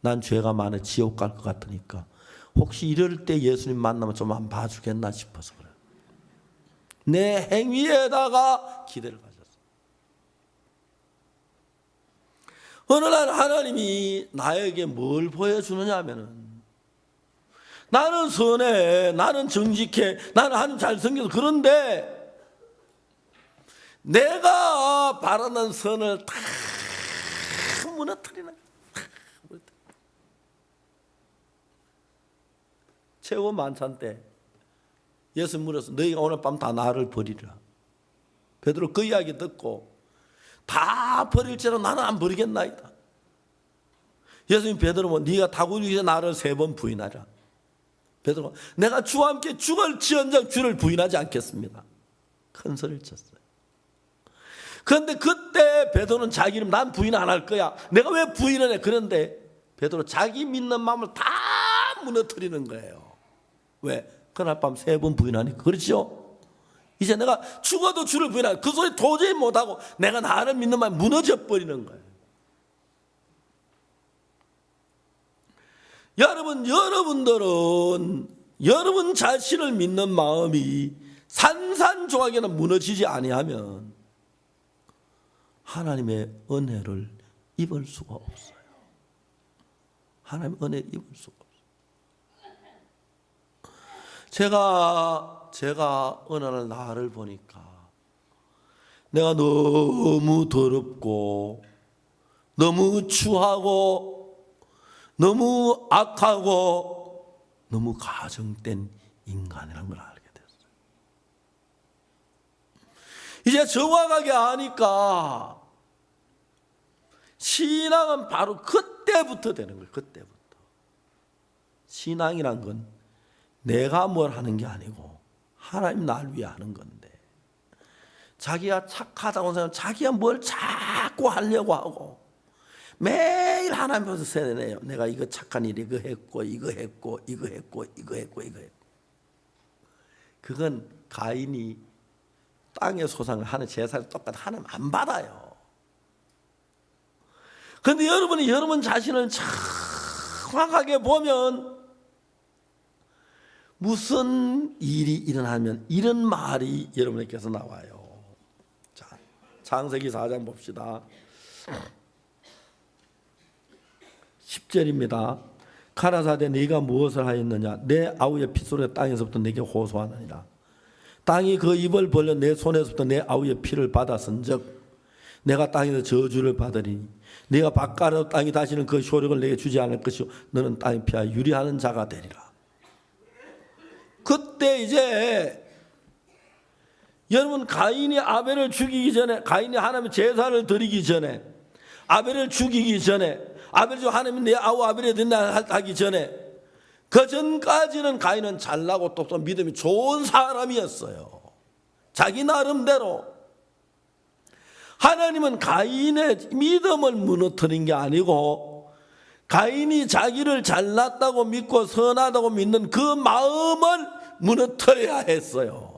난 죄가 많아 지옥 갈 것 같으니까 혹시 이럴 때 예수님 만나면 좀 한번 봐주겠나 싶어서 그래요. 내 행위에다가 기대를 가졌어요. 어느 날 하나님이 나에게 뭘 보여주느냐 하면은, 나는 선해, 나는 정직해, 나는 하나님 잘생겨서 그런데 내가 바라는 선을 다 무너뜨리는 거야. 최후 만찬 때 예수 물어서 너희가 오늘 밤 다 나를 버리라. 베드로 그 이야기 듣고 다 버릴지라 나는 안 버리겠나이다. 예수님 베드로 네가 다구리에서 나를 3번 부인하라. 베드로가 내가 주와 함께 죽을지언정 주를 부인하지 않겠습니다. 큰 소리를 쳤어요. 그런데 그때 베드로는 자기 이름 난 부인 안 할 거야. 내가 왜 부인을 해? 그런데 베드로 자기 믿는 마음을 다 무너뜨리는 거예요. 왜? 그날 밤 3번 부인하니까. 그렇죠? 이제 내가 죽어도 주를 부인하고 그 소리 도저히 못하고 내가 나를 믿는 마음이 무너져 버리는 거예요. 여러분들은 여러분 자신을 믿는 마음이 산산조각에나 무너지지 아니하면 하나님의 은혜를 입을 수가 없어요. 하나님의 은혜를 입을 수가 없어요. 제가 어느 날 나를 보니까 내가 너무 더럽고 너무 추하고 너무 악하고 너무 가정된 인간이라는 걸 알게 됐어요. 이제 정확하게 아니까 신앙은 바로 그때부터 되는 거예요. 그때부터. 신앙이란 건 내가 뭘 하는 게 아니고 하나님 날 위해 하는 건데, 자기가 착하다고 생각하면 자기가 뭘 자꾸 하려고 하고 매일 하나님 앞에서 세뇌해요. 내가 이거 착한 일 이거 했고 이거 했고 이거 했고 이거 했고 이거 했고. 그건 가인이 땅의 소상을 하는 제사를 똑같이 하나님 안 받아요. 그런데 여러분이 여러분 자신을 정확하게 보면 무슨 일이 일어나면 이런 말이 여러분에게서 나와요. 자, 창세기 4장 봅시다. 10절입니다. 가라사대 네가 무엇을 하였느냐? 내 아우의 핏소리가 땅에서부터 내게 호소하느니라. 땅이 그 입을 벌려 내 손에서부터 내 아우의 피를 받았은즉 내가 땅에서 저주를 받으리니 네가 바깥으로 땅이 다시는 그 효력을 내게 주지 않을 것이요 너는 땅에 피하여 유리하는 자가 되리라. 그때 이제 여러분 가인이 아벨을 죽이기 전에, 가인이 하나님의 제사를 드리기 전에, 아벨을 죽이기 전에, 아벨 중 하나님이 내 아우 아벨이 된다 하기 전에, 그 전까지는 가인은 잘나고 똑똑 믿음이 좋은 사람이었어요. 자기 나름대로. 하나님은 가인의 믿음을 무너뜨린 게 아니고 가인이 자기를 잘났다고 믿고 선하다고 믿는 그 마음을 무너뜨려야 했어요.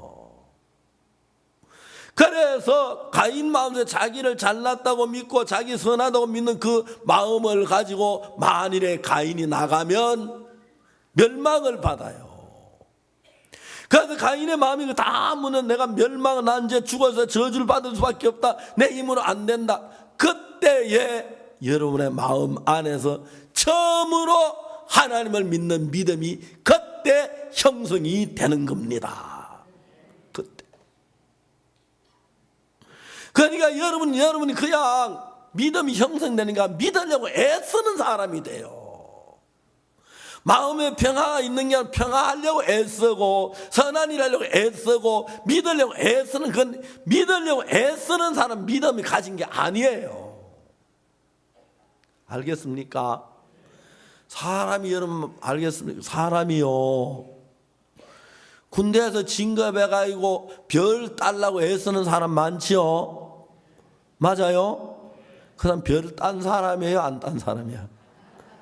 그래서 가인 마음속에 자기를 잘났다고 믿고 자기 선하다고 믿는 그 마음을 가지고 만일에 가인이 나가면 멸망을 받아요. 그래서 가인의 마음이 다 무는 내가 멸망을 난 이제 죽어서 저주를 받을 수밖에 없다. 내 힘으로 안 된다. 그때에 여러분의 마음 안에서 처음으로 하나님을 믿는 믿음이 그때 형성이 되는 겁니다. 그때. 그러니까 여러분이 그냥 믿음이 형성되니까 믿으려고 애쓰는 사람이 돼요. 마음에 평화가 있는 게 아니라 평화하려고 애쓰고 선한 일 하려고 애쓰고 믿으려고 애쓰는, 그건 믿으려고 애쓰는 사람 믿음이 가진 게 아니에요. 알겠습니까? 사람이, 여러분 알겠습니까? 사람이요, 군대에서 진급해가지고 별 따려고 애쓰는 사람 많지요? 맞아요? 그 사람 별 딴 사람이에요? 안 딴 사람이야?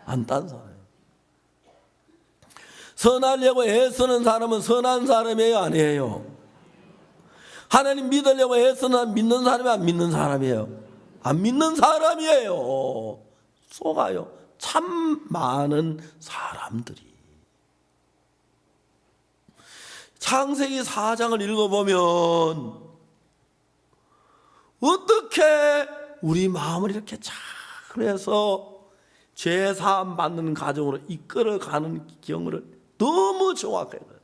안 딴 사람. 선하려고 애쓰는 사람은 선한 사람이에요? 아니에요? 하나님 믿으려고 애쓰는 사람 믿는 사람이 안 믿는 사람이에요? 안 믿는 사람이에요. 속아요. 참 많은 사람들이. 창세기 4장을 읽어보면 어떻게 우리 마음을 이렇게 잘해서 죄사함 받는 가정으로 이끌어가는 경우를 너무 정확하게 봤어요.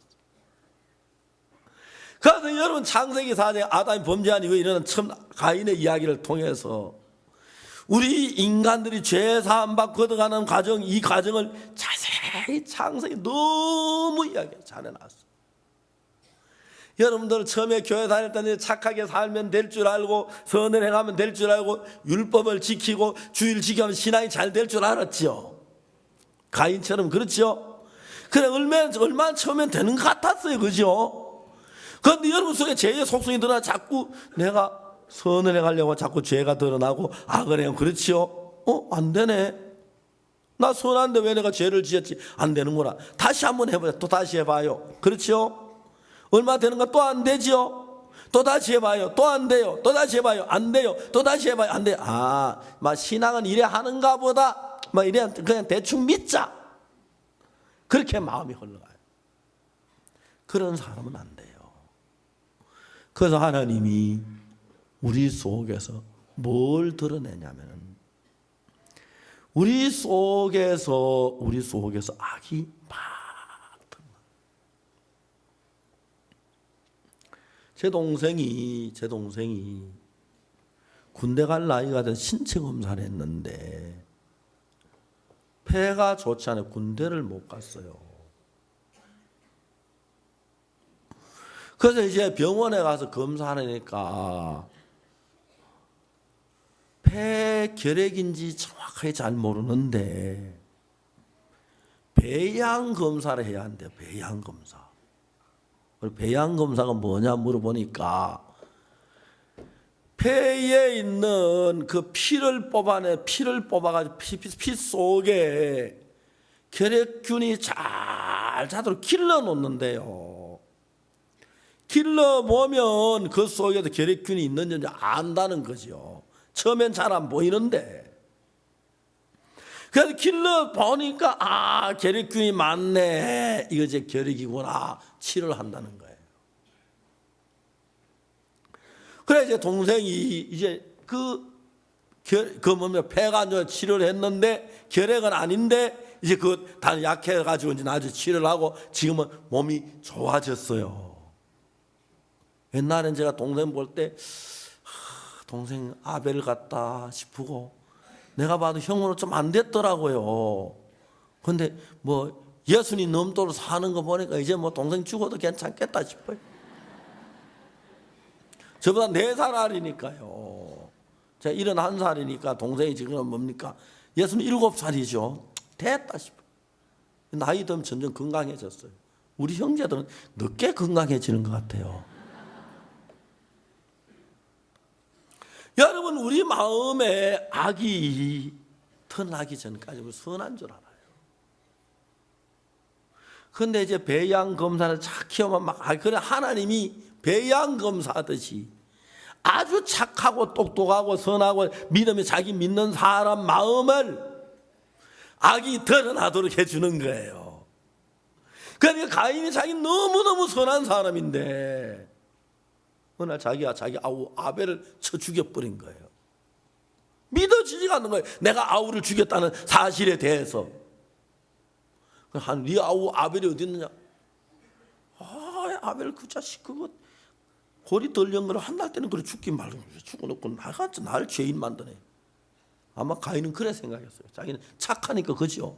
그래서 여러분 창세기 4장에 아담이 범죄한 이후에 일어난 처음 가인의 이야기를 통해서 우리 인간들이 죄사함 받고 거듭가는 과정, 이 과정을 자세히 창세기 너무 이야기 잘해놨어요. 여러분들 처음에 교회 다닐 때는 착하게 살면 될 줄 알고 선을 행하면 될 줄 알고 율법을 지키고 주일 지키면 신앙이 잘 될 줄 알았지요. 가인처럼. 그렇죠? 그래, 얼마나 처음엔 되는 것 같았어요. 그죠? 그런데 여러분 속에 죄의 속성이 드러나 자꾸 내가 선을 행하려고 자꾸 죄가 드러나고 악을 행하고. 그렇지요? 안 되네. 나 선한데 왜 내가 죄를 지었지? 안 되는구나. 다시 한번 해봐요. 또 다시 해봐요. 그렇지요? 얼마 되는가? 또 안 되지요? 또 다시 해봐요. 또 안 돼요. 또 다시 해봐요. 안 돼요. 또 다시 해봐요. 안 돼요. 신앙은 이래 하는가 보다. 이래 그냥 대충 믿자. 그렇게 마음이 흘러가요. 그런 사람은 안 돼요. 그래서 하나님이 우리 속에서 뭘 드러내냐면 우리 속에서 악이 막 드러나. 제 동생이 군대 갈 나이가 된 신체 검사를 했는데 폐가 좋지 않아 군대를 못 갔어요. 그래서 이제 병원에 가서 검사하니까 폐 결핵인지 정확하게 잘 모르는데 배양 검사를 해야 한대요. 배양 검사. 배양 검사가 뭐냐 물어보니까 폐에 있는 그 피를 뽑아가지고 피 속에 결핵균이 잘 자도록 길러 놓는데요. 길러보면 그 속에도 결핵균이 있는지 안다는 거죠. 처음엔 잘 안 보이는데. 그래서 길러보니까 결핵균이 많네. 이거 이제 결핵이구나. 치료를 한다는 거예요. 그래 이제 동생이 이제 폐가 안 좋아 치료를 했는데 결핵은 아닌데 이제 다 약해가지고 이제 나중에 치료를 하고 지금은 몸이 좋아졌어요. 옛날엔 제가 동생 볼 때 동생 아벨 같다 싶고 내가 봐도 형으로 좀 안 됐더라고요. 근데 뭐 예수님 넘도록 사는 거 보니까 이제 뭐 동생 죽어도 괜찮겠다 싶어요. 저보다 4살 아래니까요. 제가 71살이니까 동생이 지금 뭡니까? 67살이죠. 됐다 싶어요. 나이 들면 점점 건강해졌어요. 우리 형제들은 늦게 건강해지는 것 같아요. 여러분 우리 마음에 악이 태어나기 전까지 우리 선한 줄 알아요. 근데 이제 배양 검사를 착 키우면 그래 하나님이 배양 검사하듯이 아주 착하고 똑똑하고 선하고 믿음에 자기 믿는 사람 마음을 악이 드러나도록 해주는 거예요. 그러니까 가인이 자기 너무너무 선한 사람인데 어느 날 자기가 자기 아우 아벨을 쳐 죽여버린 거예요. 믿어지지가 않는 거예요. 내가 아우를 죽였다는 사실에 대해서. 네 아우 아벨이 어디 있느냐? 아벨 그 자식 그거 골이 덜린 거를 한날 때는 그래 죽긴 말고 죽어놓고 나같이 날 죄인 만드네. 아마 가인은 그래 생각했어요. 자기는 착하니까 그죠.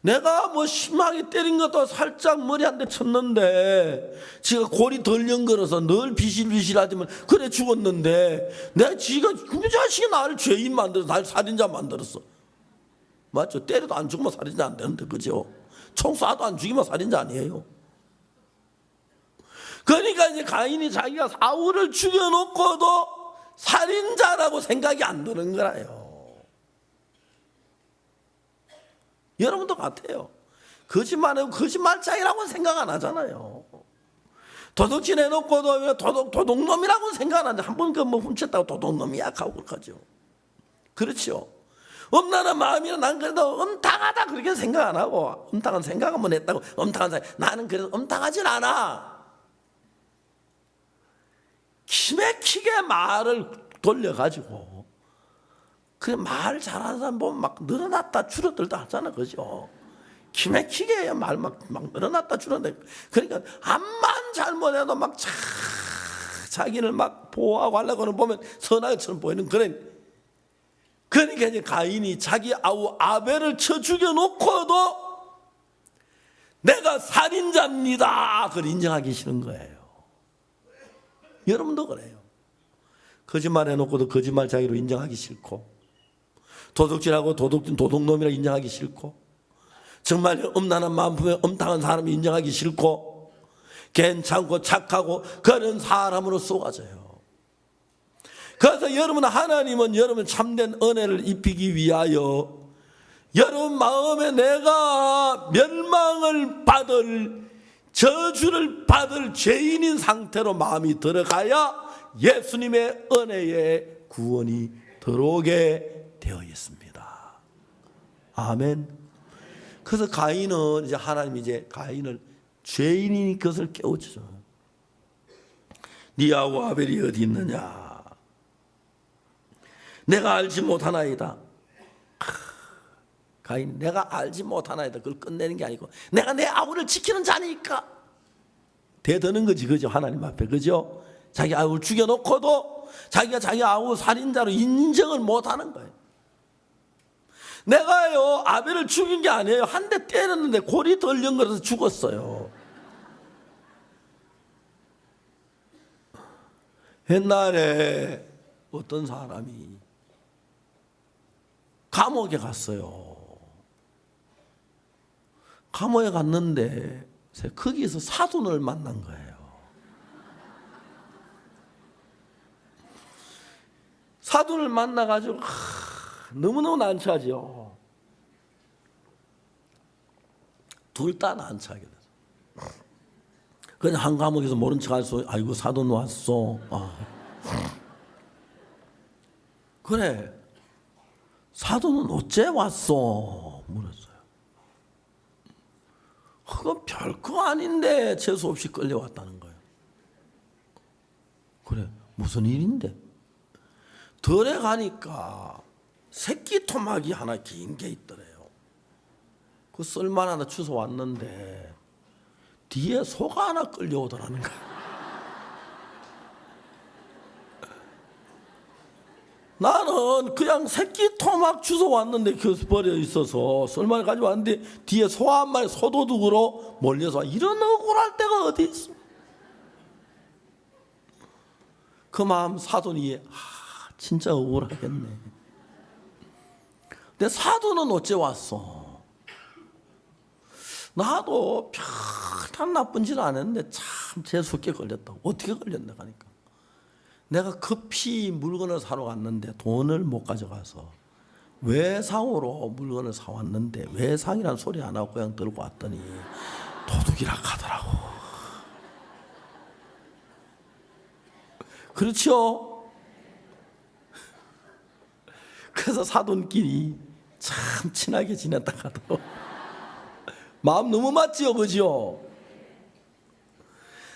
내가 뭐 심하게 때린 것도 살짝 머리 한 대 쳤는데 지가 골이 덜 연거려서 늘 비실비실하지만 그래 죽었는데 내가 지가 그 자식이 나를 죄인 만들어서 날 살인자 만들었어. 맞죠? 때려도 안 죽으면 살인자 안 되는데 그죠? 총 쏴도 안 죽이면 살인자 아니에요. 그러니까 이제 가인이 자기가 아우를 죽여놓고도 살인자라고 생각이 안 드는 거라요. 여러분도 같아요. 거짓말하고 거짓말장이라고 생각 안 하잖아요. 도둑질 해놓고도 도둑놈이라고 생각 안 하죠. 한 번 뭐 훔쳤다고 도둑놈이야 하고 그러죠. 그렇죠. 엄나는 마음이나 난 그래도 엄탕하다 그렇게 생각 안 하고 엄탕한 생각 한번 했다고 엄탕한 생각 나는 그래도 엄탕하진 않아. 기맥히게 말을 돌려가지고 그 말 잘하는 사람 보면 막 늘어났다 줄어들다 하잖아. 그죠? 기맥히게 말 막 늘어났다 줄어들다. 그러니까 암만 잘못해도 막 자기를 막 보호하고 하려고는 보면 선하게처럼 보이는 그런. 그러니까 이제 가인이 자기 아우 아벨을 쳐 죽여놓고도 내가 살인자입니다. 그걸 인정하기 싫은 거예요. 여러분도 그래요. 거짓말 해놓고도 거짓말 자기로 인정하기 싫고 도둑질하고 도둑놈이라 인정하기 싫고 정말 엄난한 마음 품에 엄탕한 사람이 인정하기 싫고 괜찮고 착하고 그런 사람으로 쏘아져요. 그래서 여러분 하나님은 여러분 참된 은혜를 입히기 위하여 여러분 마음에 내가 멸망을 받을 저주를 받을 죄인인 상태로 마음이 들어가야 예수님의 은혜의 구원이 들어오게 되어 있습니다. 아멘. 그래서 가인은 이제 하나님이 이제 가인을 죄인인 것을 깨우쳐. 네 아우 아벨이 어디 있느냐? 내가 알지 못하나이다. 가인 내가 알지 못하나이다. 그걸 끝내는 게 아니고 내가 내 아우를 지키는 자니까 대드는 거지. 그죠? 하나님 앞에. 그죠? 자기 아우를 죽여놓고도 자기가 자기 아우 살인자로 인정을 못하는 거예요. 내가요 아벨을 죽인 게 아니에요. 한 대 때렸는데 골이 덜 연거려서 죽었어요. 옛날에 어떤 사람이 감옥에 갔어요. 감옥에 갔는데 거기서 사돈을 만난 거예요. 사돈을 만나가지고 너무너무 난처하죠. 둘 다 난처하게 됐어요. 그냥 한 과목에서 모른 척할 수, 아이고 사돈 왔어. 그래, 사돈은 어째 왔어? 물었어요. 그건 별거 아닌데 재수 없이 끌려왔다는 거예요. 그래, 무슨 일인데? 덜에 가니까 새끼 토막이 하나 긴 게 있더래요. 그 썰만 하나 주워 왔는데 뒤에 소가 하나 끌려오더라는 거야. 나는 그냥 새끼 토막 주워 왔는데 그 버려 있어서 썰만 가지고 왔는데 뒤에 소 한 마리 소도둑으로 몰려서 이런 억울할 때가 어디 있어? 그 마음 사돈이 진짜 억울하겠네. 근데 사돈은 어째 왔어? 나도 별단 나쁜 짓 안 했는데 참 재수없게 걸렸다고. 어떻게 걸렸나 하니까 내가 급히 물건을 사러 갔는데 돈을 못 가져가서 외상으로 물건을 사왔는데 외상이란 소리 안 하고 그냥 들고 왔더니 도둑이라 하더라고. 그렇죠? 그래서 사돈끼리 참 친하게 지냈다 가도 마음 너무 맞지요, 그죠?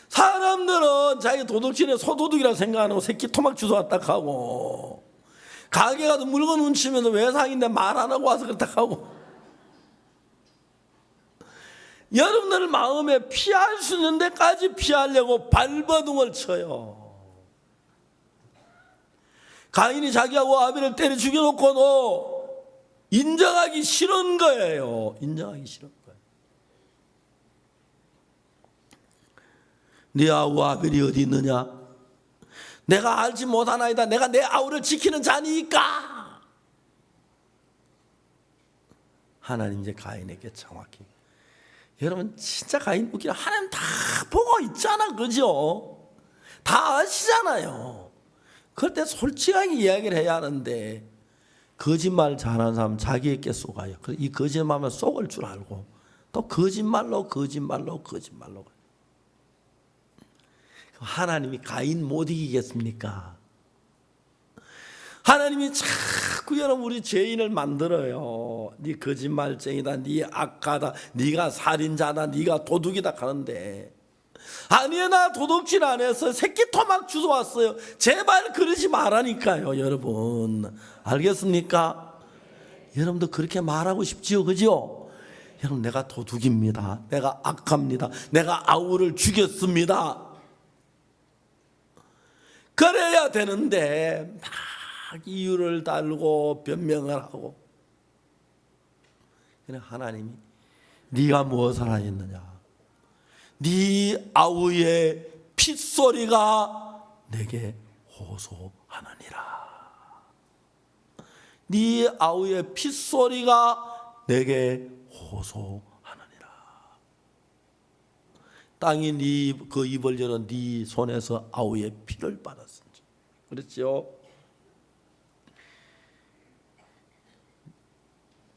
사람들은 자기 도둑질에 소도둑이라 생각하고 새끼 토막 주워왔다 하고 가게 가도 물건 훔치면서 외상인데 말 안 하고 와서 그렇다 하고 여러분들 마음에 피할 수 있는 데까지 피하려고 발버둥을 쳐요. 가인이 자기하고 아벨을 때려 죽여놓고도 인정하기 싫은 거예요. 인정하기 싫은 거예요. 네 아우 아벨이 어디 있느냐? 내가 알지 못하나이다. 내가 내 아우를 지키는 자니까. 하나님 이제 가인에게 정확히, 여러분 진짜 가인 웃기나, 하나님 다 보고 있잖아, 그죠? 다 아시잖아요. 그럴 때 솔직하게 이야기를 해야 하는데 거짓말 잘하는 사람 자기에게 속아요. 이 거짓말만 속을 줄 알고 또 거짓말로 하나님이 가인 못 이기겠습니까? 하나님이 자꾸 여러분 우리 죄인을 만들어요. 네 거짓말쟁이다, 네 악하다, 네가 살인자다, 네가 도둑이다 하는데 아니요, 나 도둑질 안 했어요. 새끼 토막 주워왔어요. 제발 그러지 말라니까요. 여러분 알겠습니까? 여러분도 그렇게 말하고 싶지요, 그죠? 여러분 내가 도둑입니다. 내가 악합니다. 내가 아우를 죽였습니다. 그래야 되는데 막 이유를 달고 변명을 하고, 하나님이 네가 무엇을 하였느냐? 네 아우의 핏소리가 내게 호소하느니라. 네 아우의 핏소리가 내게 호소하느니라. 땅이 네 그 입을 열어 네 손에서 아우의 피를 받았은지. 그렇죠?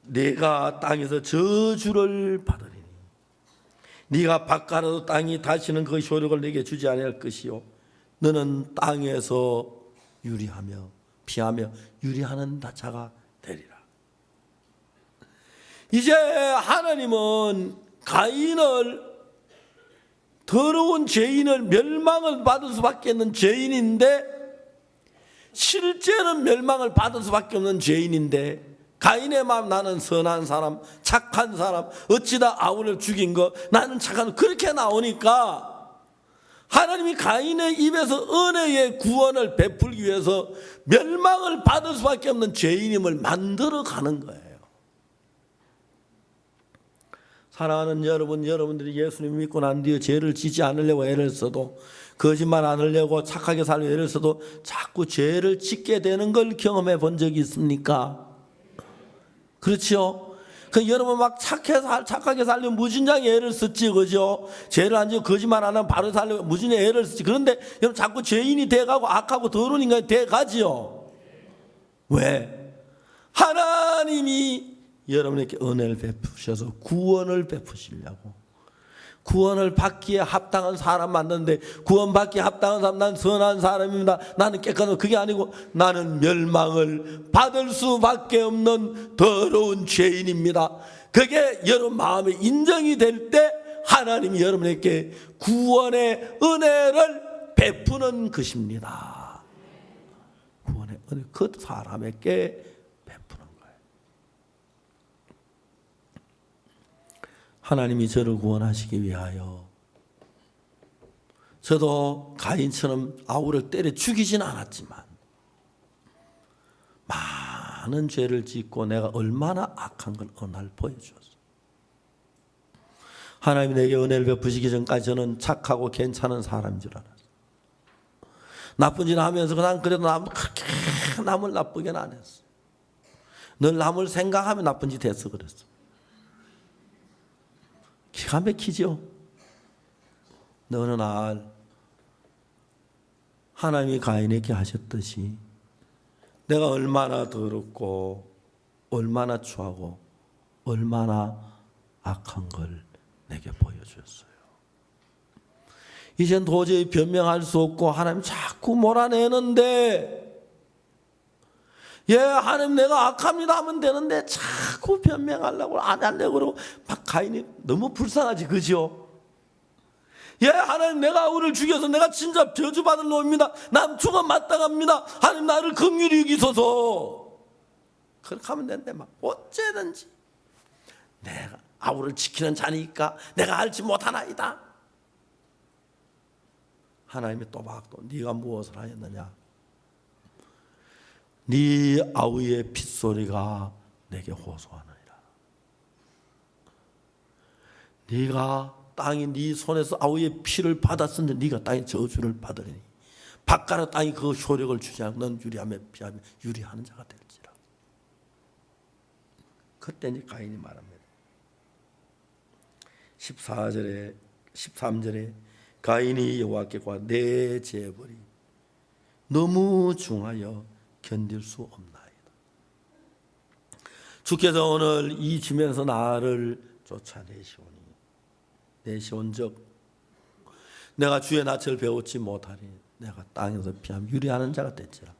내가 땅에서 저주를 받으리니 네가 밭가라도 땅이 다시는 그 효력을 내게 주지 아니할 것이요 너는 땅에서 유리하며 피하며 유리하는 자가 되리라. 이제 하나님은 가인을, 더러운 죄인을, 멸망을 받을 수밖에 없는 죄인인데, 실제는 멸망을 받을 수밖에 없는 죄인인데 가인의 마음, 나는 선한 사람, 착한 사람, 어찌다 아우를 죽인 거, 나는 착한, 그렇게 나오니까 하나님이 가인의 입에서 은혜의 구원을 베풀기 위해서 멸망을 받을 수밖에 없는 죄인임을 만들어 가는 거예요. 사랑하는 여러분, 여러분들이 예수님 믿고 난 뒤에 죄를 지지 않으려고 애를 써도, 거짓말 안 하려고 착하게 살려고 애를 써도 자꾸 죄를 짓게 되는 걸 경험해 본 적이 있습니까? 그렇죠? 여러분 막 착하게 살려면 무진장에 애를 썼지, 그죠? 죄를 안 지고 거짓말 안 하면 바로 살려면 무진장에 애를 썼지. 그런데 여러분 자꾸 죄인이 돼가고 악하고 더러운 인간이 돼가지요. 왜? 하나님이 여러분에게 은혜를 베푸셔서 구원을 베푸시려고, 구원을 받기에 합당한 사람 만났는데, 구원받기에 합당한 사람, 난 선한 사람입니다, 나는 깨끗한, 그게 아니고 나는 멸망을 받을 수밖에 없는 더러운 죄인입니다. 그게 여러분 마음에 인정이 될 때 하나님이 여러분에게 구원의 은혜를 베푸는 것입니다. 구원의 은혜, 그 사람에게 베푸는 거예요. 하나님이 저를 구원하시기 위하여, 저도 가인처럼 아우를 때려 죽이진 않았지만 많은 죄를 짓고 내가 얼마나 악한 걸 어느 날 보여주었어요. 하나님이 내게 은혜를 베푸시기 전까지 저는 착하고 괜찮은 사람인 줄 알았어요. 나쁜 짓 하면서 난 그래도 그렇게 남을 나쁘게는 안 했어. 늘 남을 생각하며 나쁜 짓 했어. 그랬어. 기가 막히죠. 어느 날 하나님이 가인에게 하셨듯이 내가 얼마나 더럽고 얼마나 추하고 얼마나 악한 걸 내게 보여주었어요. 이젠 도저히 변명할 수 없고 하나님 자꾸 몰아내는데, 하나님 내가 악합니다 하면 되는데 자꾸 변명하려고 안 하려고 그러고 막 가인이 너무 불쌍하지, 그죠? 하나님 내가 아우를 죽여서 내가 진짜 저주받을 놈입니다, 난 죽어 마땅합니다, 하나님 나를 긍휼히 여기소서. 그렇게 하면 되는데 막 어째든지 내가 아우를 지키는 자니까 내가 알지 못하나이다. 하나님이 또박또 네가 무엇을 하였느냐? 네 아우의 핏소리가 내게 호소하느니라. 네가 땅이 네 손에서 아우의 피를 받았으니 네가 땅의 저주를 받으리니 바깥의 땅이 그 효력을 주지 않고 넌 유리함에 비하면 유리하는 자가 될지라. 그때 이제 가인이 말합니다. 14절에 13절에 가인이 여호와께 구하 내 재벌이 너무 중하여 견딜 수 없나이다. 주께서 오늘 이 지면에서 나를 쫓아내시온즉 내가 주의 낯을 배우지 못하니 내가 땅에서 피하면 유리하는 자가 될지라.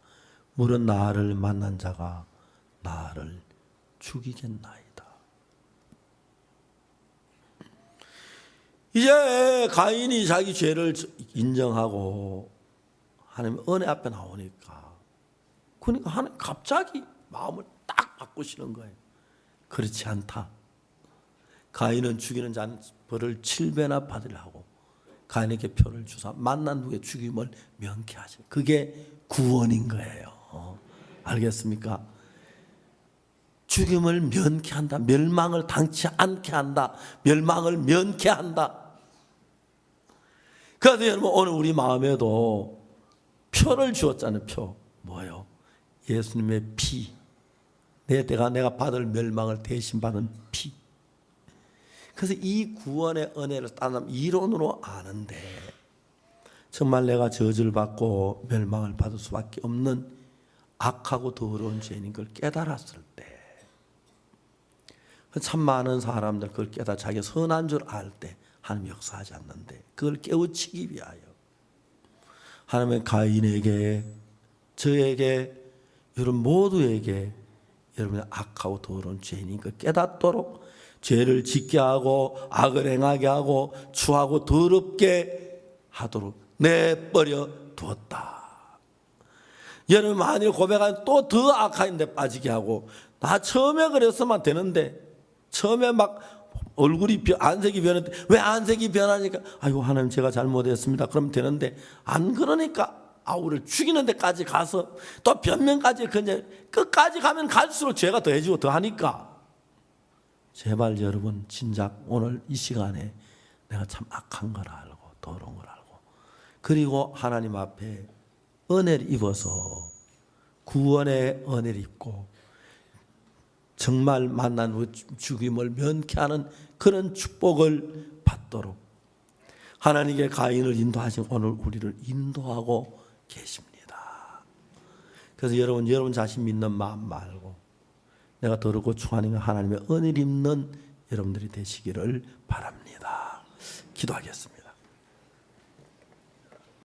물은 나를 만난 자가 나를 죽이겠나이다. 이제 가인이 자기 죄를 인정하고 하나님 은혜 앞에 나오니까, 그러니까 하나님 갑자기 마음을 딱 바꾸시는 거예요. 그렇지 않다. 가인은 죽이는 자는 벌을 7배나 받으려고 가인에게 표를 주사 만난 후에 죽임을 면케하시. 그게 구원인 거예요. 알겠습니까? 죽임을 면케한다. 멸망을 당치 않게 한다. 멸망을 면케한다. 그래서 여러분 오늘 우리 마음에도 표를 주었잖아요. 표. 뭐예요? 예수님의 피. 내가 받을 멸망을 대신 받은 피. 그래서 이 구원의 은혜를 따르면 이론으로 아는데 정말 내가 저주를 받고 멸망을 받을 수밖에 없는 악하고 더러운 죄인인 걸 깨달았을 때, 참 많은 사람들 그걸 깨달아 자기가 선한 줄 알 때 하나님 역사하지 않는데, 그걸 깨우치기 위하여 하나님의 가인에게, 저에게, 여러분 모두에게 여러분의 악하고 더러운 죄인인 걸 깨닫도록 죄를 짓게 하고 악을 행하게 하고 추하고 더럽게 하도록 내버려 두었다. 여러분 만일 고백하면 또 더 악한 데 빠지게 하고, 나 처음에 그랬으면 되는데, 처음에 막 얼굴이 안색이 변했는데 왜 안색이 변하니까 아이고 하나님 제가 잘못했습니다 그러면 되는데, 안 그러니까 아우를 죽이는 데까지 가서 또 변명까지 그냥 끝까지 가면 갈수록 죄가 더해지고 더하니까, 제발 여러분 진작 오늘 이 시간에 내가 참 악한 걸 알고 더러운 걸 알고, 그리고 하나님 앞에 은혜를 입어서 구원의 은혜를 입고 정말 만난 후 죽임을 면케하는 그런 축복을 받도록 하나님께 가인을 인도하신 오늘 우리를 인도하고 계십니다. 그래서 여러분 자신 믿는 마음 말고 내가 더럽고 추하니까 하나님의 은혜를 입는 여러분들이 되시기를 바랍니다. 기도하겠습니다.